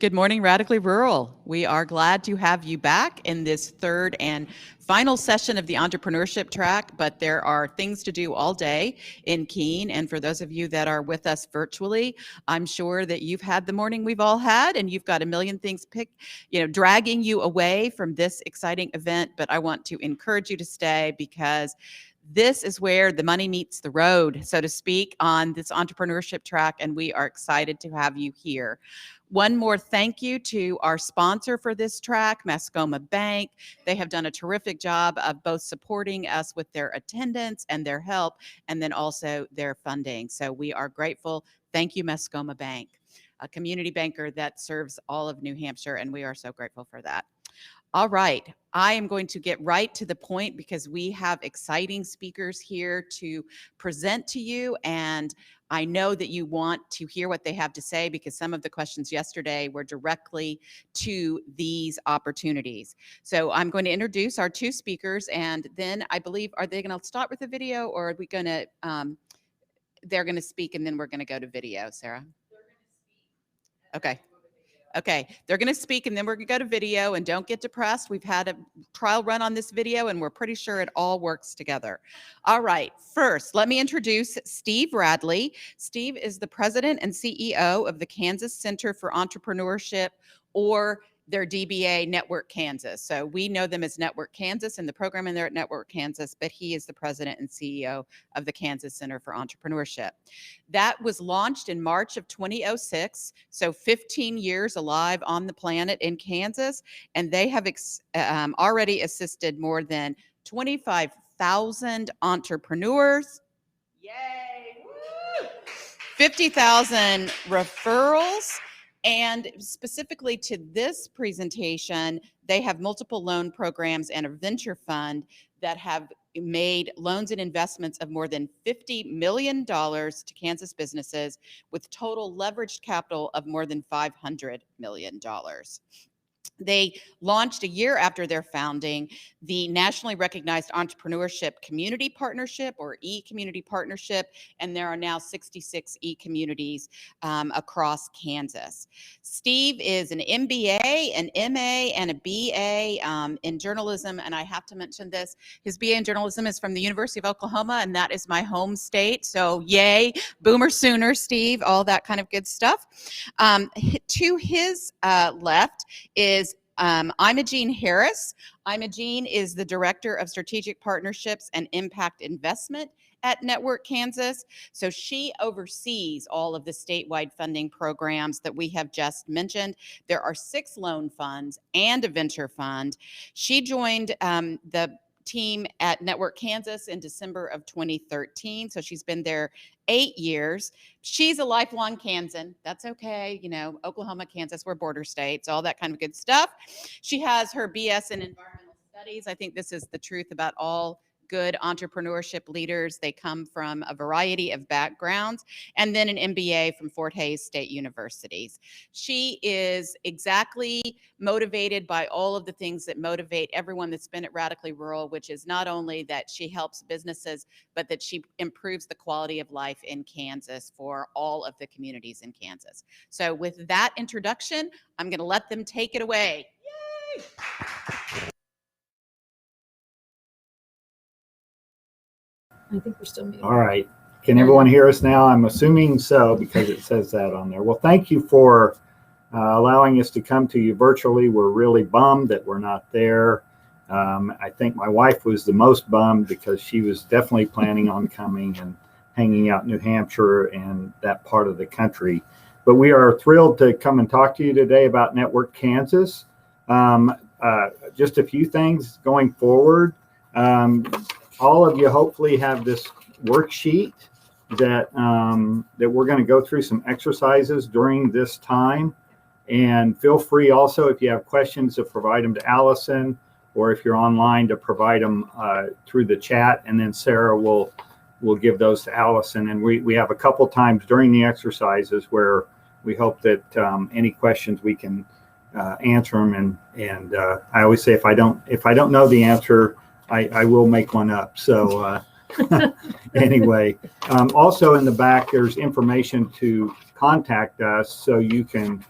Good morning, Radically Rural. We are glad to have you back in this third and final session of the Entrepreneurship Track, but there are things to do all day in Keene. And for those of you that are with us virtually, I'm sure that you've had the morning we've all had, and you've got a million things dragging you away from this exciting event. But I want to encourage you to stay, because this is where the money meets the road, so to speak, on this Entrepreneurship Track, and we are excited to have you here. One more thank you to our sponsor for this track, Mascoma Bank. They have done a terrific job of both supporting us with their attendance and their help, and then also their funding. So we are grateful. Thank you, Mascoma Bank, a community banker that serves all of New Hampshire, and we are so grateful for that. All right, I am going to get right to the point, because we have exciting speakers here to present to you, and I know that you want to hear what they have to say, because some of the questions yesterday were directly to these opportunities. So I'm going to introduce our two speakers, and then I believe, are they going to start with a video, or are we going to, they're going to speak and then we're going to go to video, Sarah? Okay. Okay, they're going to speak and then we're going to go to video, and don't get depressed. We've had a trial run on this video and we're pretty sure it all works together. All right, first, let me introduce Steve Radley. Steve is the president and CEO of the Kansas Center for Entrepreneurship, or their DBA, NetWork Kansas. So we know them as NetWork Kansas and the program in there at NetWork Kansas, but he is the president and CEO of the Kansas Center for Entrepreneurship. That was launched in March of 2006, so 15 years alive on the planet in Kansas, and they have already assisted more than 25,000 entrepreneurs. Yay! Woo! 50,000 referrals. And specifically to this presentation, they have multiple loan programs and a venture fund that have made loans and investments of more than $50 million to Kansas businesses, with total leveraged capital of more than $500 million. They launched a year after their founding the nationally recognized Entrepreneurship Community Partnership, or E-Community Partnership, and there are now 66 E-Communities across Kansas. Steve is an MBA, an MA, and a BA in journalism, and I have to mention this. His BA in journalism is from the University of Oklahoma, and that is my home state, so yay, Boomer Sooner, Steve, all that kind of good stuff. To his left is Imogene Harris. Imogene is the Director of Strategic Partnerships and Impact Investment at NetWork Kansas. So she oversees all of the statewide funding programs that we have just mentioned. There are 6 loan funds and a venture fund. She joined the team at NetWork Kansas in December of 2013. So she's been there 8 years. She's a lifelong Kansan. That's okay. You know, Oklahoma, Kansas, we're border states, all that kind of good stuff. She has her BS in environmental studies. I think this is the truth about all good entrepreneurship leaders. They come from a variety of backgrounds, and then an MBA from Fort Hays State Universities. She is exactly motivated by all of the things that motivate everyone that's been at Radically Rural, which is not only that she helps businesses, but that she improves the quality of life in Kansas for all of the communities in Kansas. So with that introduction, I'm going to let them take it away. Yay! I think we're still muted. All right. Can everyone hear us now? I'm assuming so, because it says that on there. Well, thank you for allowing us to come to you virtually. We're really bummed that we're not there. I think my wife was the most bummed, because she was definitely planning on coming and hanging out in New Hampshire and that part of the country. But we are thrilled to come and talk to you today about NetWork Kansas. Just a few things going forward. All of you hopefully have this worksheet that we're going to go through some exercises during this time. And feel free also, if you have questions, to provide them to Allison, or if you're online, to provide them through the chat, and then Sarah will give those to Allison. And we have a couple times during the exercises where we hope that any questions we can answer them. And I always say, if I don't know the answer, I will make one up. So anyway, also in the back, there's information to contact us, so you can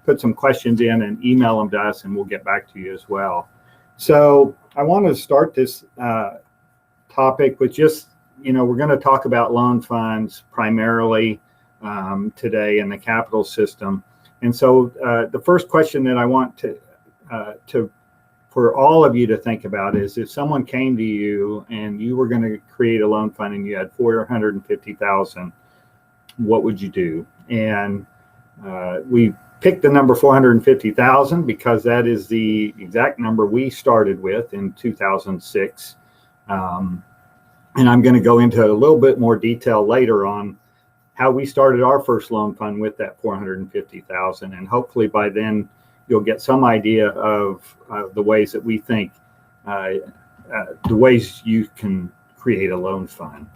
put some questions in and email them to us, and we'll get back to you as well. So I want to start this topic with just, we're going to talk about loan funds primarily today in the capital system. And so the first question that I want to for all of you to think about is, if someone came to you and you were going to create a loan fund and you had $450,000, what would you do? And we picked the number 450,000 because that is the exact number we started with in 2006. And I'm going to go into a little bit more detail later on how we started our first loan fund with that 450,000. And hopefully by then you'll get some idea of the ways that we think, the ways you can create a loan fund.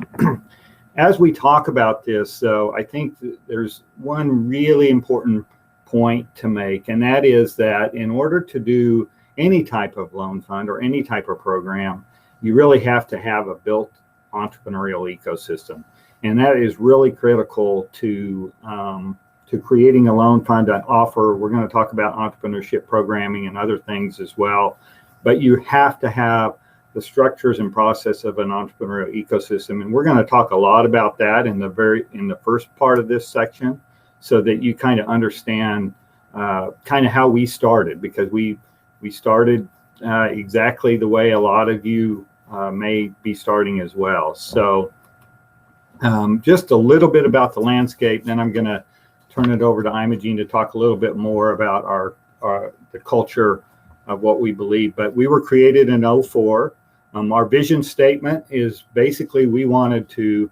As we talk about this, though, I think there's one really important point to make, and that is that in order to do any type of loan fund or any type of program, you really have to have a built entrepreneurial ecosystem. And that is really critical to creating a loan fund to offer. We're going to talk about entrepreneurship programming and other things as well, but you have to have the structures and process of an entrepreneurial ecosystem. And we're going to talk a lot about that in the first part of this section, so that you kind of understand kind of how we started, because we started exactly the way a lot of you may be starting as well. So just a little bit about the landscape, then I'm going to turn it over to Imogene to talk a little bit more about the culture of what we believe. But we were created in 2004. Our vision statement is basically we wanted to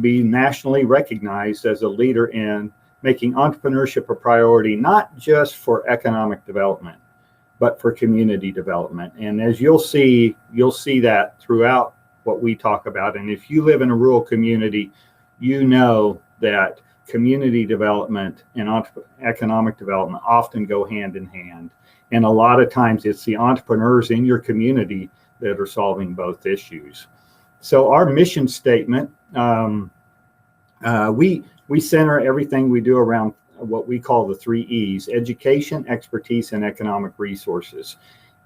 be nationally recognized as a leader in making entrepreneurship a priority, not just for economic development, but for community development. And as you'll see that throughout what we talk about. And if you live in a rural community, you know that community development and economic development often go hand in hand. And a lot of times it's the entrepreneurs in your community that are solving both issues. So our mission statement, we center everything we do around what we call the 3 E's: education, expertise, and economic resources.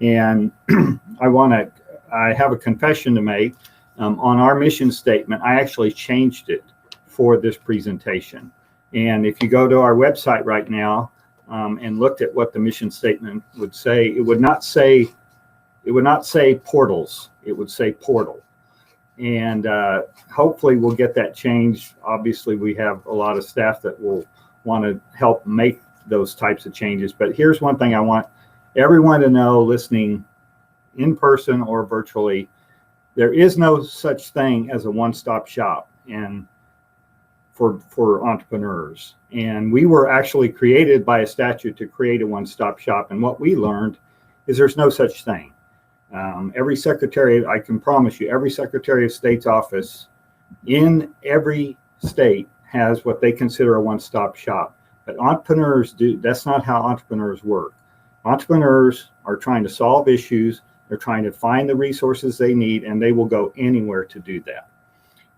And I have a confession to make. On our mission statement, I actually changed it for this presentation. And if you go to our website right now and looked at what the mission statement would say, it would not say portals, it would say portal. And hopefully we'll get that changed. Obviously, we have a lot of staff that will want to help make those types of changes. But here's one thing I want everyone to know, listening in person or virtually: there is no such thing as a one-stop shop and for entrepreneurs. And we were actually created by a statute to create a one-stop shop. And what we learned is there's no such thing. Every secretary, I can promise you, every Secretary of State's office in every state has what they consider a one-stop shop. But entrepreneurs that's not how entrepreneurs work. Entrepreneurs are trying to solve issues. They're trying to find the resources they need, and they will go anywhere to do that.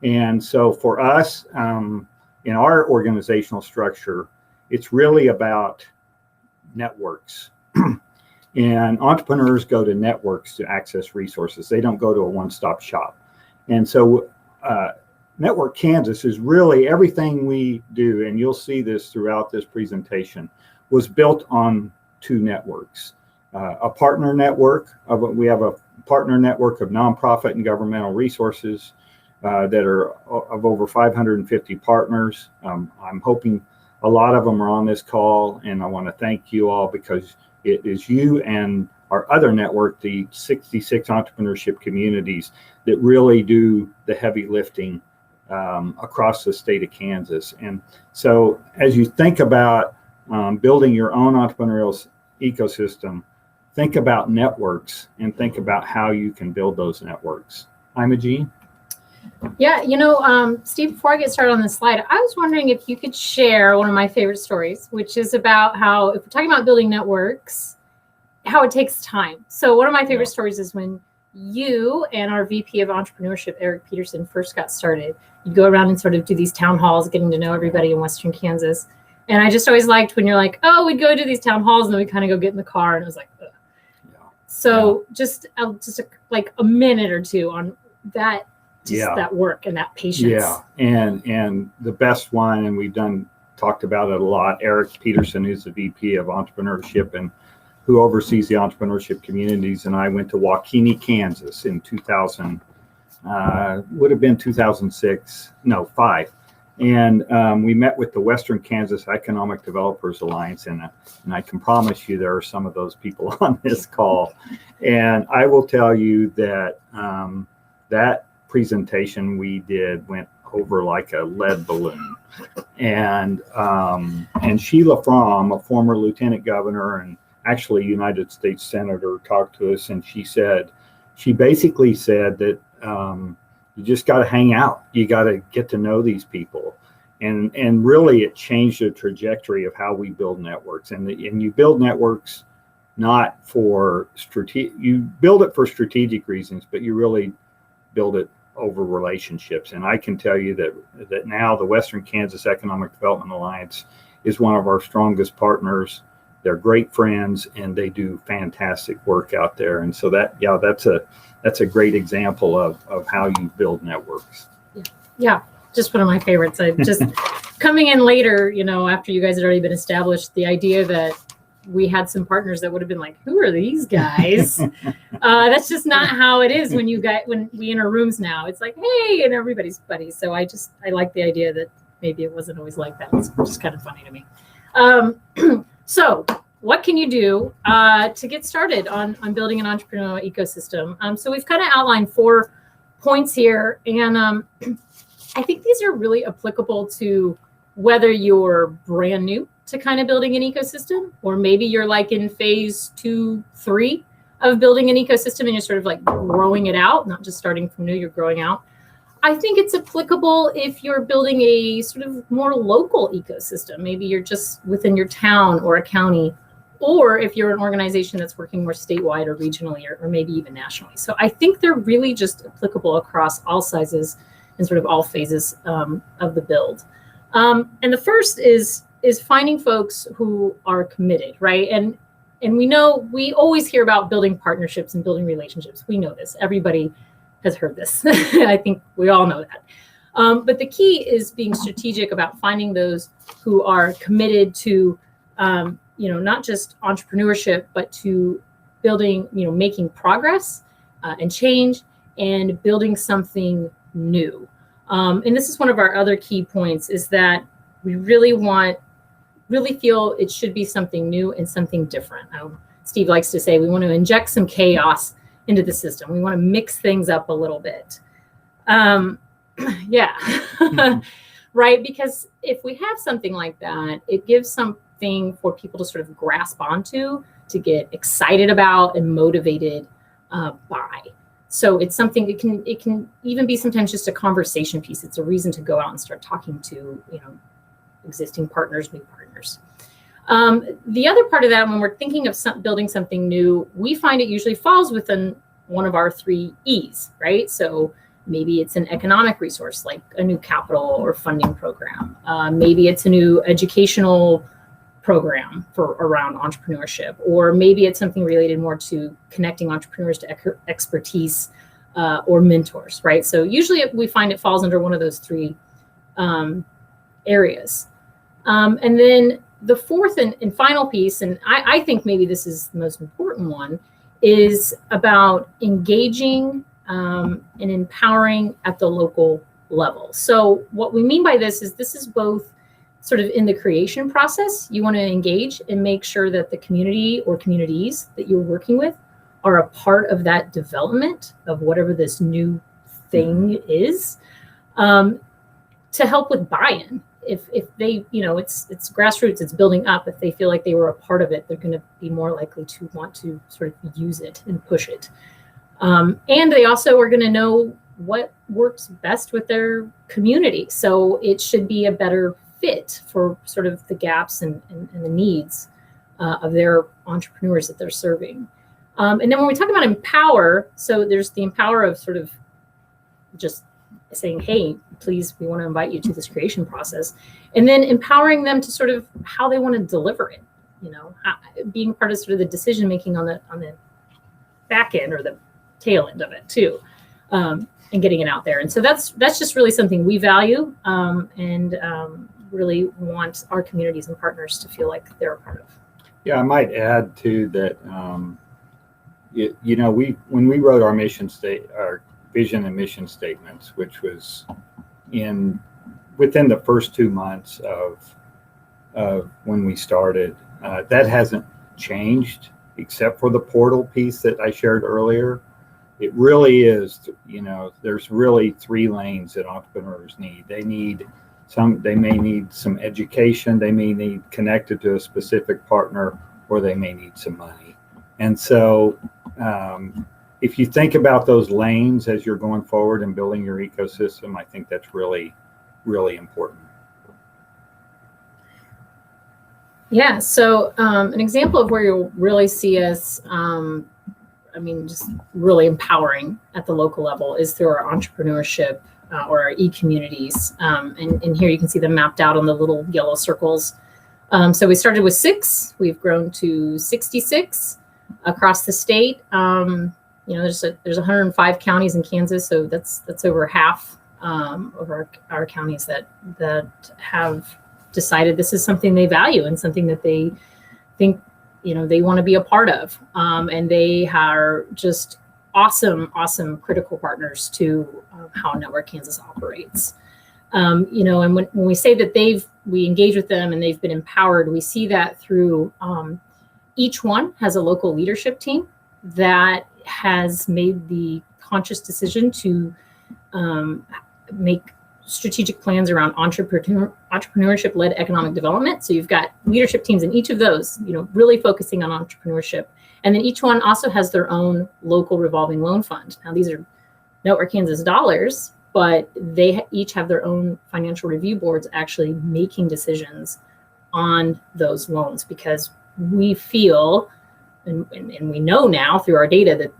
And so for us, in our organizational structure, it's really about networks. And entrepreneurs go to networks to access resources. They don't go to a one-stop shop. And so Network Kansas is really everything we do, and you'll see this throughout this presentation, was built on 2 networks. A partner network. We have a partner network of nonprofit and governmental resources that are of over 550 partners. I'm hoping a lot of them are on this call, and I want to thank you all, because it is you and our other network, the 66 entrepreneurship communities, that really do the heavy lifting across the state of Kansas. And so as you think about building your own entrepreneurial ecosystem, think about networks and think about how you can build those networks. Imogene? Yeah, Steve, before I get started on this slide, I was wondering if you could share one of my favorite stories, which is about how, if we're talking about building networks, how it takes time. So one of my favorite stories is when you and our VP of Entrepreneurship, Eric Peterson, first got started. You'd go around and sort of do these town halls, getting to know everybody in Western Kansas. And I just always liked when you're like, oh, we'd go to these town halls and then we kind of go get in the car and it was like, ugh. Yeah. So just like a minute or two on that, that work and that patience. Yeah. And the best one, and we've talked about it a lot, Eric Peterson, who's the VP of Entrepreneurship and who oversees the entrepreneurship communities. And I went to Waukene, Kansas in 2000, would have been 2005. And we met with the Western Kansas Economic Developers Alliance. And I can promise you there are some of those people on this call. And I will tell you that that presentation we did went over like a lead balloon. And Sheila Fromm, a former lieutenant governor and actually United States Senator, talked to us, and she basically said that you just got to hang out. You got to get to know these people. And really it changed the trajectory of how we build networks. And you build networks not for you build it for strategic reasons, but you really build it over relationships. And I can tell you that now the Western Kansas Economic Development Alliance is one of our strongest partners. They're great friends and they do fantastic work out there. And so that's a great example of how you build networks. Yeah, just one of my favorites. I just coming in later, after you guys had already been established, the idea that we had some partners that would have been like, who are these guys? That's just not how it is when we enter rooms now. It's like, hey, and everybody's buddies. So I like the idea that maybe it wasn't always like that. It's just kind of funny to me. So what can you do to get started on building an entrepreneurial ecosystem? So we've kind of outlined 4 points here. And I think these are really applicable to whether you're brand new to kind of building an ecosystem, or maybe you're like in phase 2, 3 of building an ecosystem and you're sort of like growing it out, not just starting from new, you're growing out. I think it's applicable if you're building a sort of more local ecosystem. Maybe you're just within your town or a county, or if you're an organization that's working more statewide or regionally or maybe even nationally. So I think they're really just applicable across all sizes and sort of all phases of the build. And the first is finding folks who are committed, right? And we always hear about building partnerships and building relationships. We know this. Everybody has heard this. I think we all know that. But the key is being strategic about finding those who are committed to, not just entrepreneurship, but to building, making progress and change and building something new. And this is one of our other key points, is that we really feel it should be something new and something different. Steve likes to say we want to inject some chaos into the system. We want to mix things up a little bit. Right? Because if we have something like that, it gives something for people to sort of grasp onto, to get excited about and motivated by. So it's something, it can even be sometimes just a conversation piece. It's a reason to go out and start talking to, existing partners, new partners. The other part of that, when we're thinking of building something new, we find it usually falls within one of our 3 E's, right? So maybe it's an economic resource, like a new capital or funding program. Maybe it's a new educational program around entrepreneurship, or maybe it's something related more to connecting entrepreneurs to expertise or mentors, right? So usually we find it falls under one of those 3 areas. And then the fourth and final piece, and I think maybe this is the most important one, is about engaging and empowering at the local level. So what we mean by this is both sort of in the creation process. You want to engage and make sure that the community or communities that you're working with are a part of that development of whatever this new thing is, to help with buy-in. If they, it's grassroots, it's building up. If they feel like they were a part of it, they're going to be more likely to want to sort of use it and push it. And they also are going to know what works best with their community. So it should be a better fit for sort of the gaps and the needs of their entrepreneurs that they're serving. And then when we talk about empower, so there's the empower of sort of just saying, hey, please, we want to invite you to this creation process. And then empowering them to sort of how they want to deliver it, being part of sort of the decision making on the back end or the tail end of it too, and getting it out there. And so that's just really something we value, and really want our communities and partners to feel like they're a part of. Yeah, I might add too that when we wrote our our vision and mission statements, which was within the first 2 months of when we started, that hasn't changed except for the portal piece that I shared earlier. It really is, there's really 3 lanes that entrepreneurs need. They may need some education, they may need connected to a specific partner, or they may need some money. And so if you think about those lanes as you're going forward and building your ecosystem, I think that's really, really important. Yeah, so an example of where you'll really see us, just really empowering at the local level is through our entrepreneurship or our e-communities. And here you can see them mapped out on the little yellow circles. So we started with 6, we've grown to 66 across the state. There's 105 counties in Kansas, so that's over half of our counties that have decided this is something they value and something that they think they want to be a part of. And they are just awesome critical partners to how NetWork Kansas operates. And when we say that we engage with them and they've been empowered, we see that through each one has a local leadership team that has made the conscious decision to make strategic plans around entrepreneurship-led economic development. So you've got leadership teams in each of those, really focusing on entrepreneurship. And then each one also has their own local revolving loan fund. Now these are NetWork Kansas dollars, but they each have their own financial review boards actually making decisions on those loans, because we feel, and we know now through our data that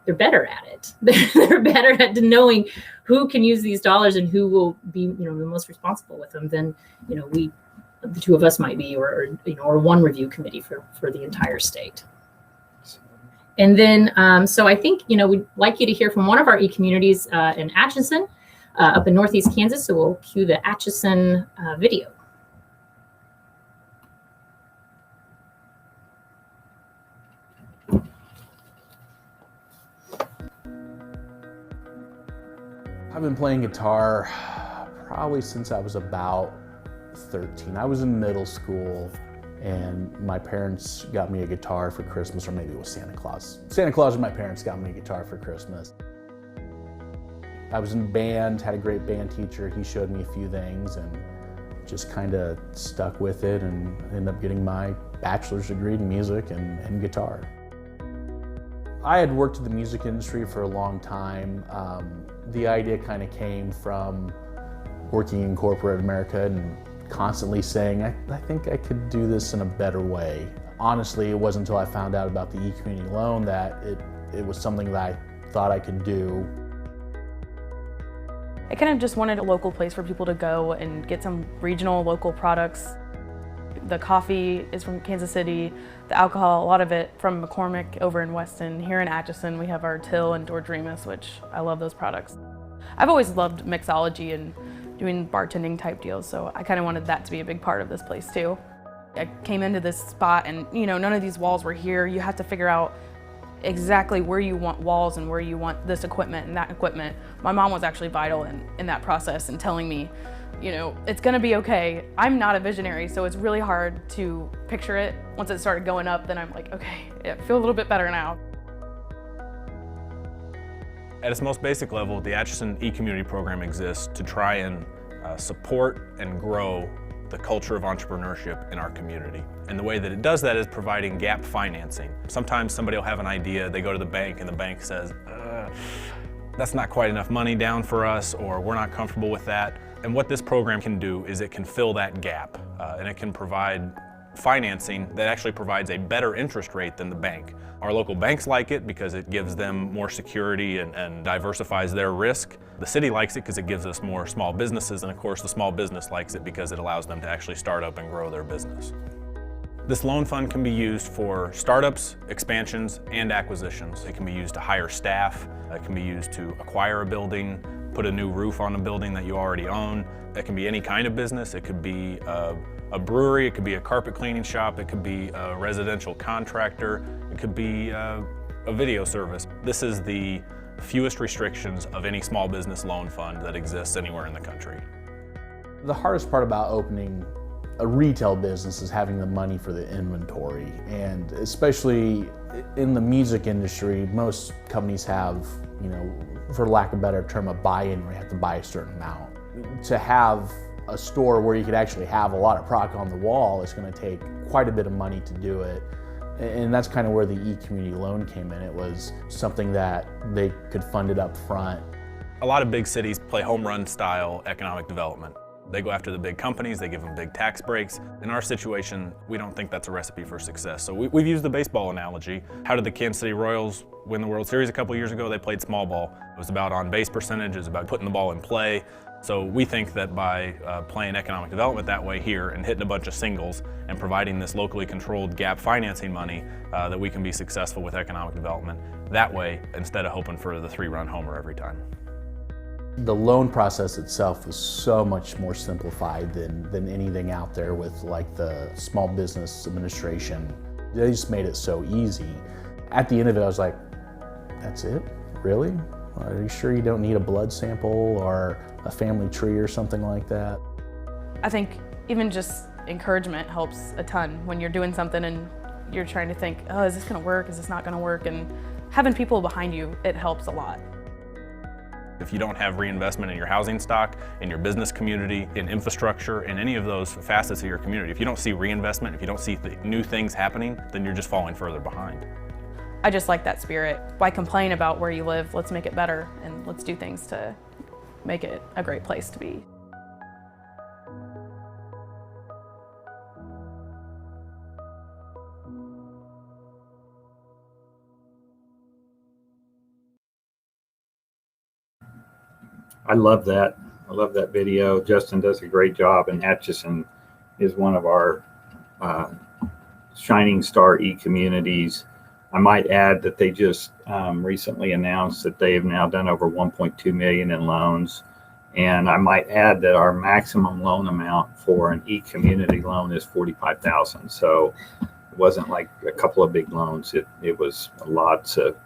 they're better at it. They're better at knowing who can use these dollars and who will be, the most responsible with them than, the 2 of us might be, or one review committee for the entire state. And then, so I think, we'd like you to hear from one of our e-communities in Atchison, up in Northeast Kansas. So we'll cue the Atchison video. I've been playing guitar probably since I was about 13. I was in middle school and my parents got me a guitar for Christmas, or maybe it was Santa Claus. Santa Claus and my parents got me a guitar for Christmas. I was in band, had a great band teacher. He showed me a few things and just kind of stuck with it and ended up getting my bachelor's degree in music and guitar. I had worked in the music industry for a long time. The idea kind of came from working in corporate America and constantly saying, I think I could do this in a better way. Honestly, it wasn't until I found out about the e-community loan that it was something that I thought I could do. I kind of just wanted a local place for people to go and get some regional local products. The coffee is from Kansas City, the alcohol, a lot of it from McCormick over in Weston. Here in Atchison, we have our Till and Dordreamus, which I love those products. I've always loved mixology and doing bartending type deals, so I kind of wanted that to be a big part of this place too. I came into this spot and, none of these walls were here. You have to figure out exactly where you want walls and where you want this equipment and that equipment. My mom was actually vital in that process and telling me, it's gonna be okay. I'm not a visionary, so it's really hard to picture it. Once it started going up, then I'm like, okay, I feel a little bit better now. At its most basic level, the Atchison e-community program exists to try and support and grow the culture of entrepreneurship in our community. And the way that it does that is providing gap financing. Sometimes somebody will have an idea, they go to the bank and the bank says, that's not quite enough money down for us, or we're not comfortable with that. And what this program can do is it can fill that gap, and it can provide financing that actually provides a better interest rate than the bank. Our local banks like it because it gives them more security and diversifies their risk. The city likes it because it gives us more small businesses, and of course the small business likes it because it allows them to actually start up and grow their business. This loan fund can be used for startups, expansions, and acquisitions. It can be used to hire staff. It can be used to acquire a building, put a new roof on a building that you already own. It can be any kind of business. It could be a brewery, it could be a carpet cleaning shop, it could be a residential contractor, it could be a video service. This is the fewest restrictions of any small business loan fund that exists anywhere in the country. The hardest part about opening a retail business is having the money for the inventory, and especially in the music industry, most companies have, for lack of a better term, a buy-in where you have to buy a certain amount. To have a store where you could actually have a lot of product on the wall is going to take quite a bit of money to do it, and that's kind of where the e-community loan came in. It was something that they could fund it up front. A lot of big cities play home run style economic development. They go after the big companies, they give them big tax breaks. In our situation, we don't think that's a recipe for success. So we've used the baseball analogy. How did the Kansas City Royals win the World Series a couple years ago? They played small ball. It was about on-base percentage, it was about putting the ball in play. So we think that by playing economic development that way here and hitting a bunch of singles and providing this locally controlled gap financing money, that we can be successful with economic development that way instead of hoping for the 3-run homer every time. The loan process itself was so much more simplified than anything out there with like the Small Business Administration. They just made it so easy. At the end of it, I was like, that's it? Really? Are you sure you don't need a blood sample or a family tree or something like that? I think even just encouragement helps a ton when you're doing something and you're trying to think, oh, is this gonna work? Is this not gonna work? And having people behind you, it helps a lot. If you don't have reinvestment in your housing stock, in your business community, in infrastructure, in any of those facets of your community, if you don't see reinvestment, if you don't see new things happening, then you're just falling further behind. I just like that spirit. Why complain about where you live? Let's make it better, and let's do things to make it a great place to be. I love that. I love that video. Justin does a great job, and Atchison is one of our shining star e-communities. I might add that they just recently announced that they have now done over 1.2 million in loans. And I might add that our maximum loan amount for an e-community loan is $45,000. So it wasn't like a couple of big loans. It was lots of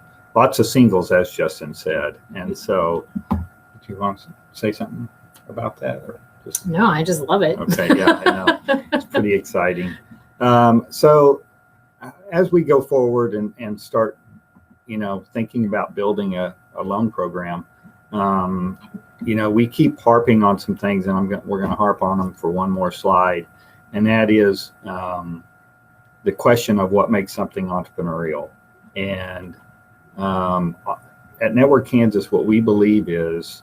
singles, as Justin said. And so, do you want to say something about that, or just? No, I just love it. Okay, yeah, I know. It's pretty exciting. So as we go forward and start, thinking about building a loan program, we keep harping on some things, and we're going to harp on them for one more slide, and that is the question of what makes something entrepreneurial. And at NetWork Kansas, what we believe is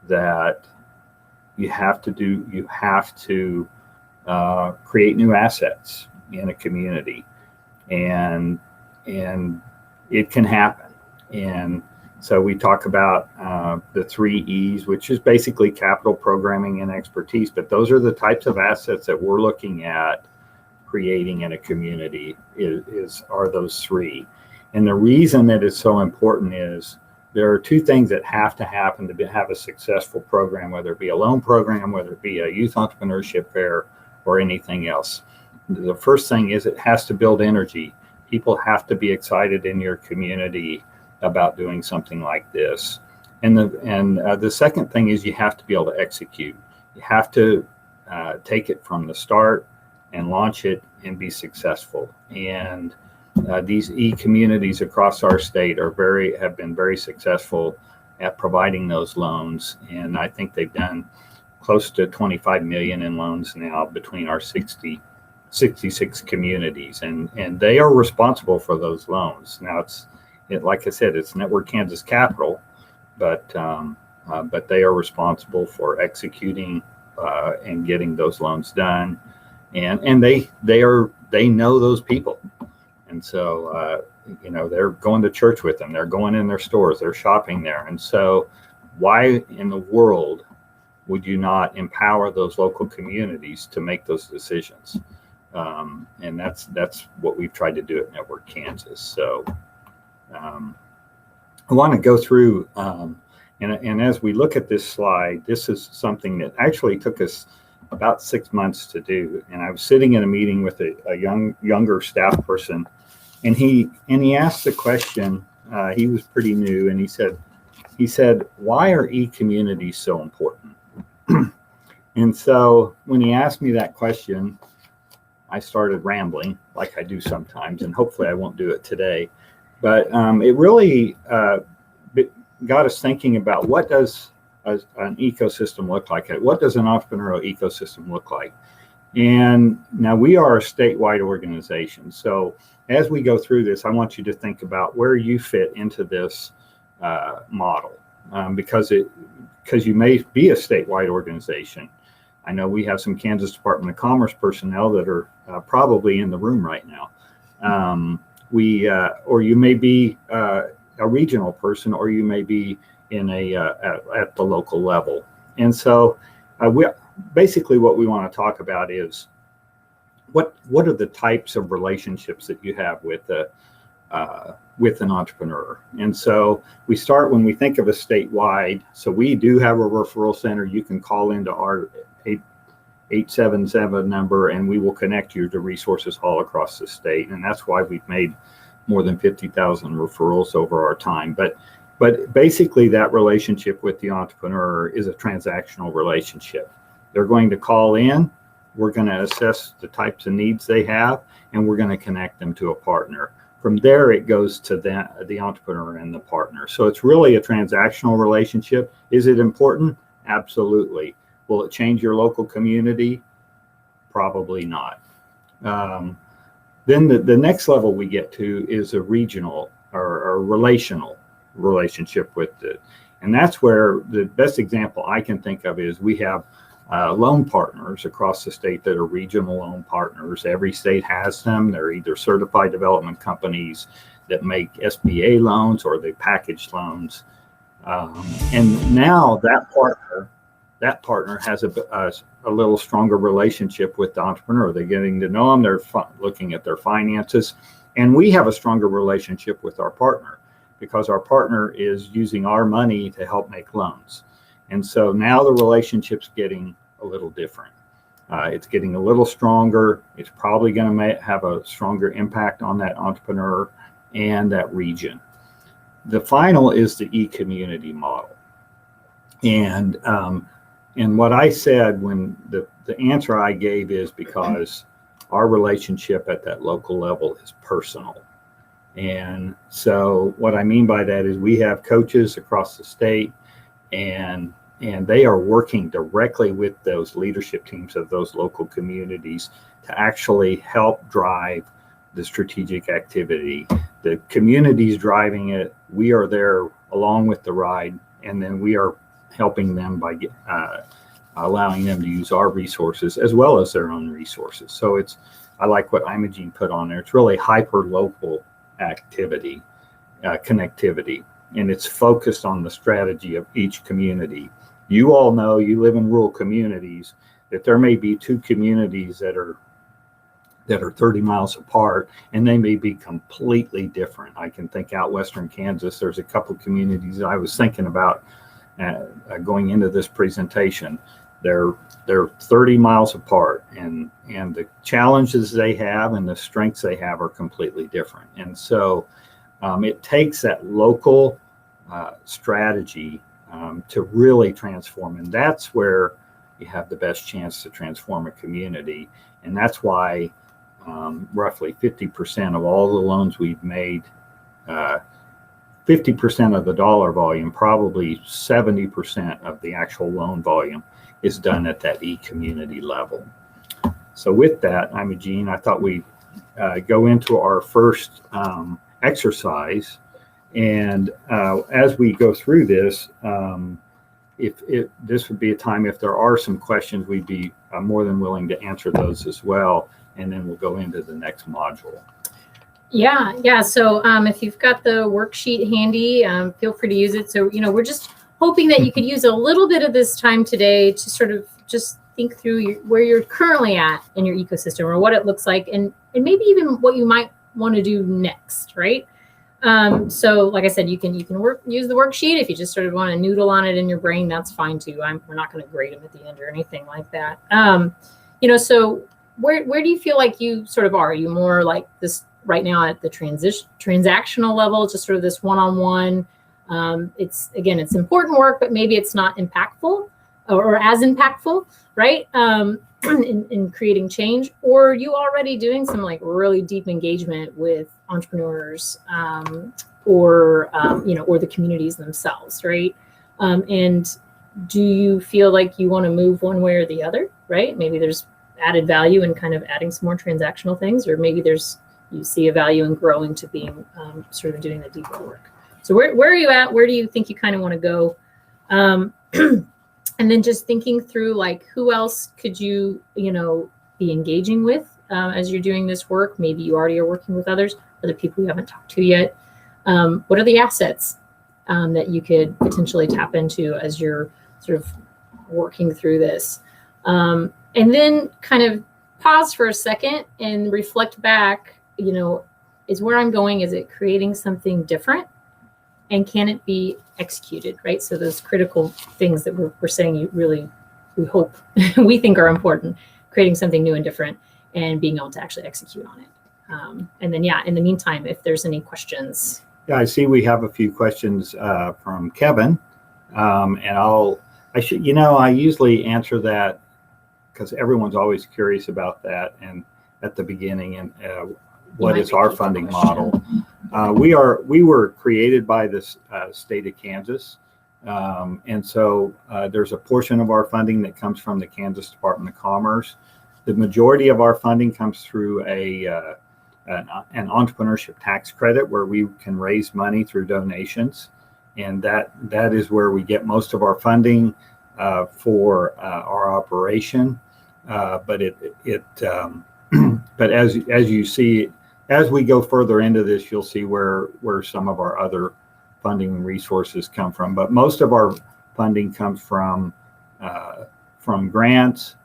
that you have to create new assets in a community, and it can happen. And so we talk about the 3 E's, which is basically capital, programming, and expertise. But those are the types of assets that we're looking at creating in a community are those 3. And the reason that it's so important is there are 2 things that have to happen to have a successful program, whether it be a loan program, whether it be a youth entrepreneurship fair, or anything else. The first thing is it has to build energy. People have to be excited in your community about doing something like this. And the second thing is you have to be able to execute. You have to take it from the start and launch it and be successful. And these e-communities across our state have been very successful at providing those loans. And I think they've done close to 25 million in loans now between our 66 communities, and they are responsible for those loans. Now like I said, it's NetWork Kansas Capital, but they are responsible for executing and getting those loans done. and they know those people, and so they're going to church with them, they're going in their stores, they're shopping there, and so why in the world would you not empower those local communities to make those decisions? And that's what we've tried to do at NetWork Kansas. So I want to go through, and as we look at this slide, this is something that actually took us about 6 months to do. And I was sitting in a meeting with a younger staff person, and he asked the question. He was pretty new, and he said, why are e-communities so important? And so when he asked me that question, I started rambling like I do sometimes, and hopefully I won't do it today. But it really got us thinking about what does an ecosystem look like? What does an entrepreneurial ecosystem look like? And now we are a statewide organization. So as we go through this, I want you to think about where you fit into this model, because you may be a statewide organization. I know we have some Kansas Department of Commerce personnel that are probably in the room right now. Or you may be a regional person, or you may be in at the local level. And so basically what we want to talk about is what are the types of relationships that you have with an entrepreneur. And so we start when we think of a statewide. So we do have a referral center. You can call into our 877 number, and we will connect you to resources all across the state. And that's why we've made more than 50,000 referrals over our time. But basically that relationship with the entrepreneur is a transactional relationship. They're going to call in, we're going to assess the types of needs they have, and we're going to connect them to a partner. From there, it goes to the entrepreneur and the partner. So it's really a transactional relationship. Is it important? Absolutely. Will it change your local community? Probably not. Then the next level we get to is a regional or a relational relationship with it. And that's where the best example I can think of is we have loan partners across the state that are regional loan partners. Every state has them. They're either certified development companies that make SBA loans or they package loans. And now that partner has a little stronger relationship with the entrepreneur. They're getting to know them. They're looking at their finances. And we have a stronger relationship with our partner because our partner is using our money to help make loans. And so now the relationship's getting a little different. It's getting a little stronger. It's probably going to have a stronger impact on that entrepreneur and that region. The final is the e-community model. And what I said when the answer I gave is because our relationship at that local level is personal. And so what I mean by that is we have coaches across the state, and they are working directly with those leadership teams of those local communities to actually help drive the strategic activity. The community's driving it. We are there along with the ride, and then we are helping them by allowing them to use our resources as well as their own resources. So I like what Imogene put on there. It's really hyper-local activity, connectivity, and it's focused on the strategy of each community. You all know, you live in rural communities, that there may be two communities that are 30 miles apart, and they may be completely different. I can think out Western Kansas, there's a couple of communities that I was thinking about going into this presentation. They're 30 miles apart, and the challenges they have and the strengths they have are completely different. And so it takes that local strategy to really transform, and that's where you have the best chance to transform a community. And that's why roughly 50% of all the loans we've made, 50% of the dollar volume, probably 70% of the actual loan volume is done at that e-community level. So with that, Imogene, I thought we'd go into our first exercise. And as we go through this, if this would be a time, if there are some questions, we'd be more than willing to answer those as well. And then we'll go into the next module. Yeah. So if you've got the worksheet handy, feel free to use it. So, we're just hoping that you could use a little bit of this time today to sort of just think through where you're currently at in your ecosystem, or what it looks like, and maybe even what you might want to do next, right? So like I said, you can use the worksheet. If you just sort of want to noodle on it in your brain, that's fine too. We're not going to grade them at the end or anything like that. So where do you feel like you sort of are? Are you more like this right now at the transactional level, just sort of this one-on-one? It's important work, but maybe it's not impactful or as impactful, right? In creating change, or are you already doing some like really deep engagement with entrepreneurs, or the communities themselves, right? And do you feel like you want to move one way or the other, right? Maybe there's added value in kind of adding some more transactional things, or maybe you see a value in growing to being sort of doing the deeper work. So where are you at? Where do you think you kind of want to go? And then just thinking through, like, who else could you be engaging with as you're doing this work? Maybe you already are working with other people you haven't talked to yet. What are the assets that you could potentially tap into as you're sort of working through this? And then kind of pause for a second and reflect back, is where I'm going, is it creating something different? And can it be executed, right? So those critical things that we're saying, we hope, we think are important, creating something new and different and being able to actually execute on it. And then, in the meantime, if there's any questions. Yeah, I see we have a few questions from Kevin. And I usually answer that because everyone's always curious about that. And at the beginning, and what is our funding model? We were created by the state of Kansas. And so there's a portion of our funding that comes from the Kansas Department of Commerce. The majority of our funding comes through an entrepreneurship tax credit, where we can raise money through donations. And that is where we get most of our funding for our operation. But but as you see, as we go further into this, you'll see where some of our other funding resources come from. But most of our funding comes from grants,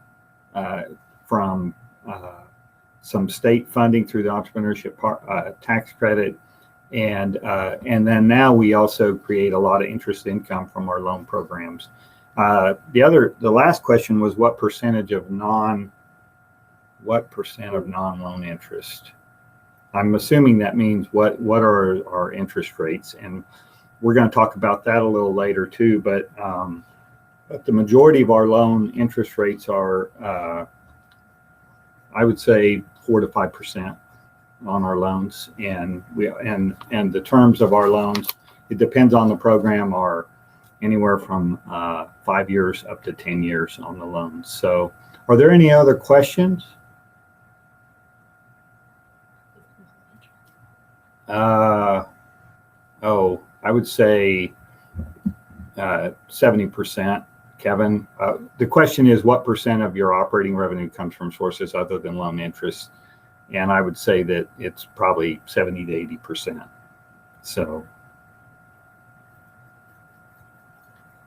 from some state funding through the entrepreneurship tax credit, and then now we also create a lot of interest income from our loan programs. The last question was what percent of non-loan interest? I'm assuming that means what are our interest rates, and we're going to talk about that a little later too. But the majority of our loan interest rates are, I would say, 4 to 5% on our loans, and the terms of our loans, it depends on the program, are anywhere from 5 years up to 10 years on the loans. So, are there any other questions? I would say 70%, Kevin. The question is, what percent of your operating revenue comes from sources other than loan interest? And I would say that it's probably 70 to 80%. So,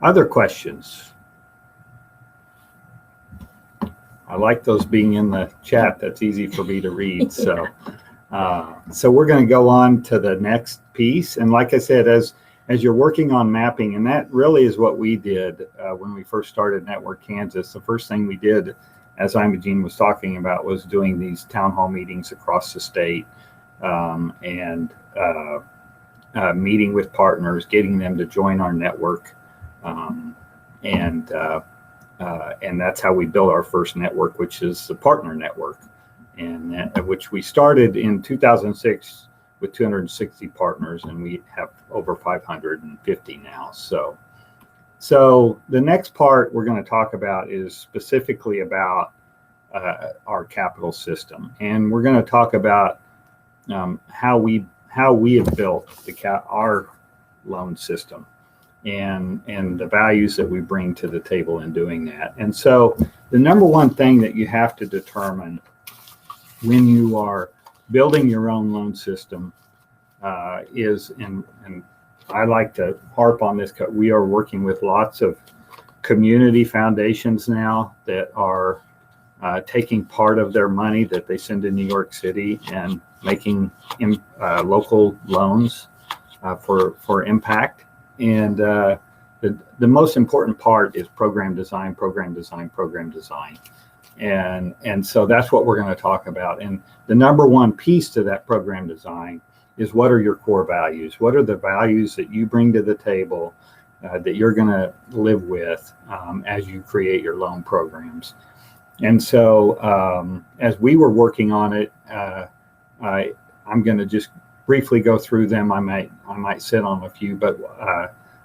other questions? I like those being in the chat. That's easy for me to read. So. So we're going to go on to the next piece. And like I said, as you're working on mapping, and that really is what we did when we first started NetWork Kansas. The first thing we did, as Imogene was talking about, was doing these town hall meetings across the state, and meeting with partners, getting them to join our network. And that's how we built our first network, which is the partner network. And which we started in 2006 with 260 partners, and we have over 550 now. So the next part we're going to talk about is specifically about our capital system, and we're going to talk about how we have built our loan system. and the values that we bring to the table in doing that. And so the number one thing that you have to determine when you are building your own loan system is, and I like to harp on this, because we are working with lots of community foundations now that are taking part of their money that they send to New York City and making local loans for impact. And the most important part is program design. And so that's what we're going to talk about. And the number one piece to that program design is, what are your core values? What are the values that you bring to the table that you're going to live with as you create your loan programs? And so as we were working on it, I'm going to just briefly go through them. I might sit on a few, but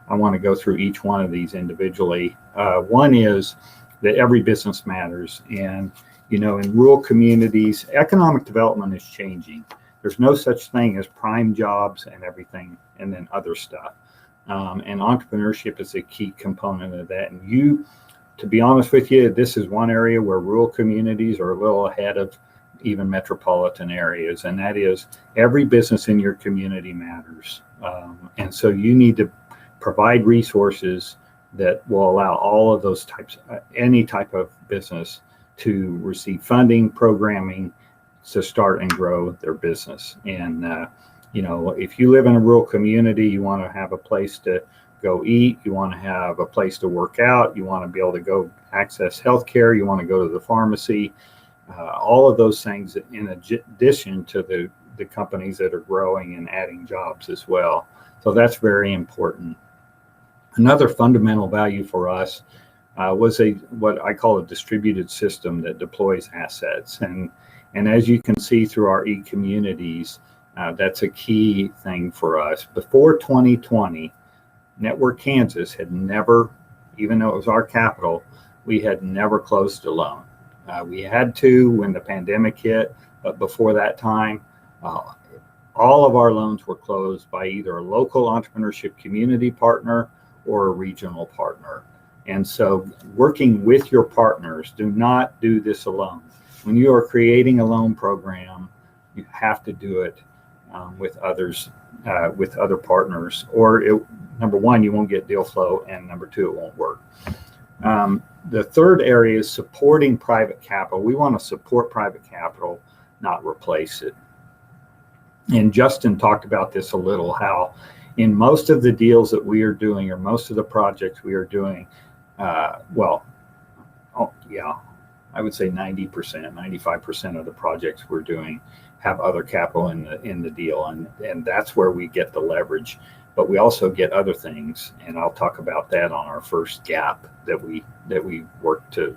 I want to go through each one of these individually. One is that every business matters. And, in rural communities, economic development is changing. There's no such thing as prime jobs and everything, and then other stuff. And entrepreneurship is a key component of that. And to be honest with you, this is one area where rural communities are a little ahead of even metropolitan areas, and that is, every business in your community matters. And so you need to provide resources that will allow all of those types, any type of business, to receive funding, programming, to start and grow their business. And if you live in a rural community, you want to have a place to go eat, you want to have a place to work out, you want to be able to go access healthcare, you want to go to the pharmacy, all of those things, in addition to the companies that are growing and adding jobs as well. So that's very important. Another fundamental value for us was what I call a distributed system that deploys assets. And as you can see through our e-communities, that's a key thing for us. Before 2020, NetWork Kansas had never, even though it was our capital, we had never closed a loan. We had to when the pandemic hit, but before that time, all of our loans were closed by either a local entrepreneurship community partner or a regional partner. And so working with your partners, do not do this alone. When you are creating a loan program, you have to do it with others, with other partners, or number one, you won't get deal flow, and number two, it won't work. The third area is supporting private capital. We want to support private capital, not replace it. And Justin talked about this a little, how in most of the deals that we are doing, or most of the projects we are doing, I would say 90%, 95% of the projects we're doing have other capital in the deal, and that's where we get the leverage. But we also get other things, and I'll talk about that on our first gap that we work to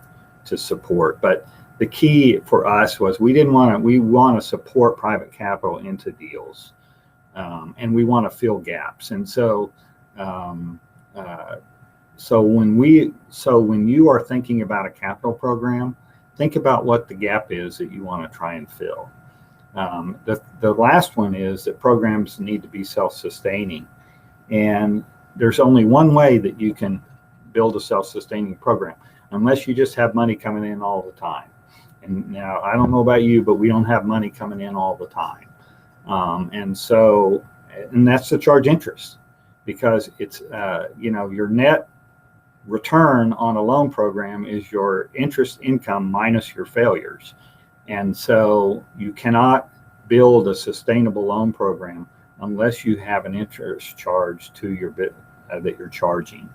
support. But the key for us was we want to support private capital into deals, and we want to fill gaps. And so when you are thinking about a capital program, think about what the gap is that you want to try and fill. The last one is that programs need to be self-sustaining. And there's only one way that you can build a self-sustaining program, unless you just have money coming in all the time. And now, I don't know about you, but we don't have money coming in all the time. And that's to charge interest, because it's, your net return on a loan program is your interest income minus your failures. And so you cannot build a sustainable loan program unless you have an interest charge to your bit that you're charging.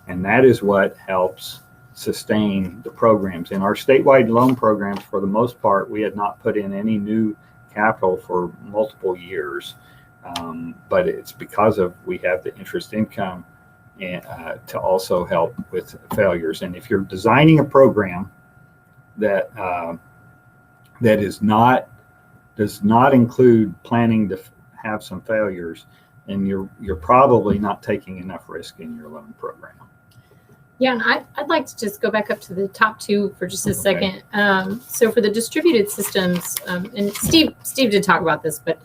And that is what helps sustain the programs. In our statewide loan programs, for the most part, we had not put in any new capital for multiple years. But it's because we have the interest income and to also help with failures. And if you're designing a program that does not include planning to have some failures, and you're probably not taking enough risk in your loan program. Yeah, and I'd like to just go back up to the top two for just a second. So for the distributed systems, and Steve did talk about this, but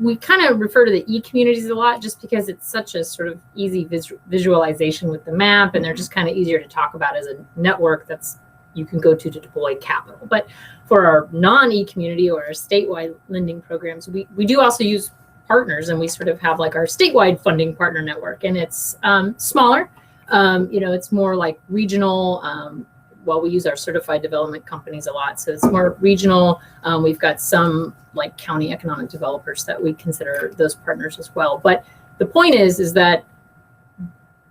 we kind of refer to the e-communities a lot just because it's such a sort of easy visualization with the map, and they're just kind of easier to talk about as a network that's you can go to deploy capital. But for our non-e-community or our statewide lending programs, we do also use partners, and we sort of have like our statewide funding partner network, and it's smaller. It's more like regional. We use our certified development companies a lot, so it's more regional. We've got some like county economic developers that we consider those partners as well. But the point is that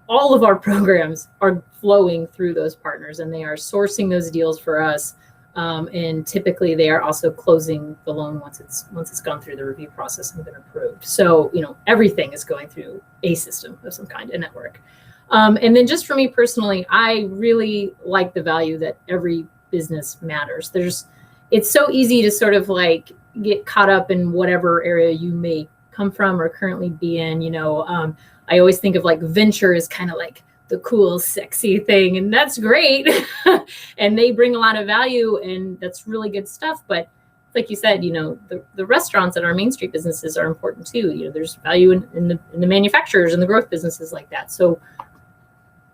all of our programs are flowing through those partners, and they are sourcing those deals for us. And typically they are also closing the loan once it's gone through the review process and been approved. So, everything is going through a system of some kind, a network. And then just for me personally, I really like the value that every business matters. It's so easy to sort of like get caught up in whatever area you may come from or currently be in. I always think of like venture as kind of like the cool, sexy thing, and that's great. And they bring a lot of value, and that's really good stuff. But like you said, the restaurants and our Main Street businesses are important too. There's value in the manufacturers and the growth businesses like that. So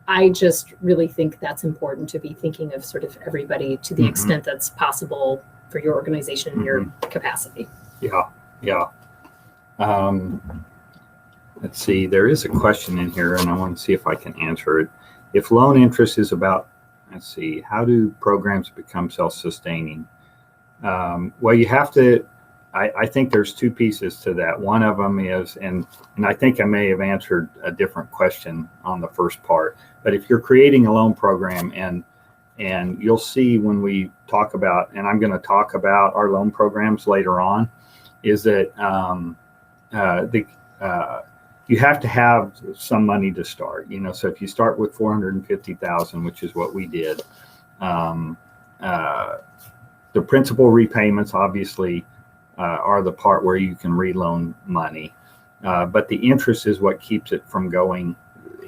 I just really think that's important to be thinking of sort of everybody to the extent that's possible for your organization and your capacity. Yeah. Let's see, there is a question in here, and I want to see if I can answer it. If loan interest is about, how do programs become self-sustaining? Well, you have to, I think there's two pieces to that. One of them is, and I think I may have answered a different question on the first part, but if you're creating a loan program, and you'll see when we talk about, and I'm going to talk about our loan programs later on, is that you have to have some money to start. So if you start with $450,000, which is what we did, the principal repayments obviously are the part where you can reloan money, but the interest is what keeps it from going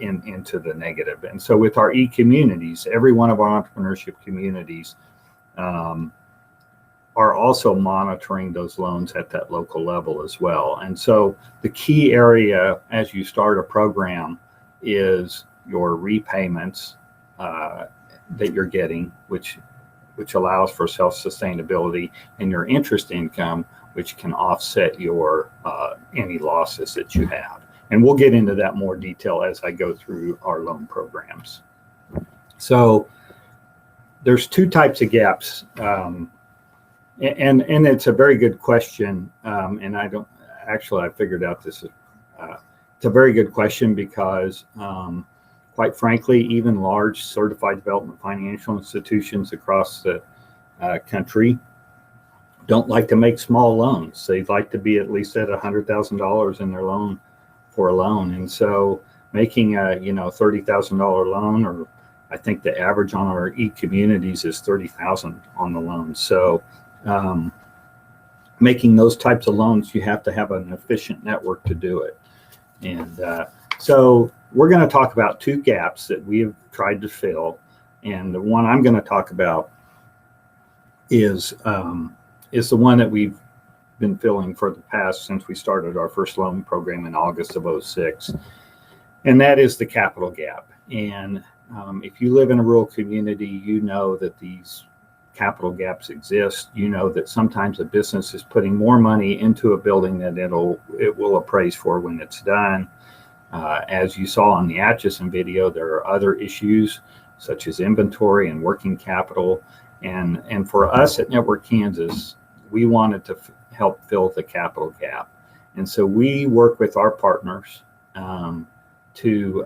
into the negative. And so with our e-communities, every one of our entrepreneurship communities are also monitoring those loans at that local level as well. And so the key area as you start a program is your repayments that you're getting, which allows for self-sustainability, and your interest income, which can offset your any losses that you have. And we'll get into that more detail as I go through our loan programs. So there's two types of gaps. And it's a very good question. And I figured out this is, it's a very good question because quite frankly, even large certified development financial institutions across the country don't like to make small loans. They'd like to be at least at $100,000 in their loan for a loan. And so making a $30,000 loan, or I think the average on our e-communities is $30,000 on the loan. So making those types of loans, you have to have an efficient network to do it. And so we're going to talk about two gaps that we have tried to fill. And the one I'm going to talk about is the one that we've been filling for the past, since we started our first loan program in August of 2006. And that is the capital gap. And if you live in a rural community, you know that these capital gaps exist. You know that sometimes a business is putting more money into a building than it will appraise for when it's done. As you saw on the Atchison video, there are other issues such as inventory and working capital. And for us at NetWork Kansas, we wanted to help fill the capital gap. And so we work with our partners to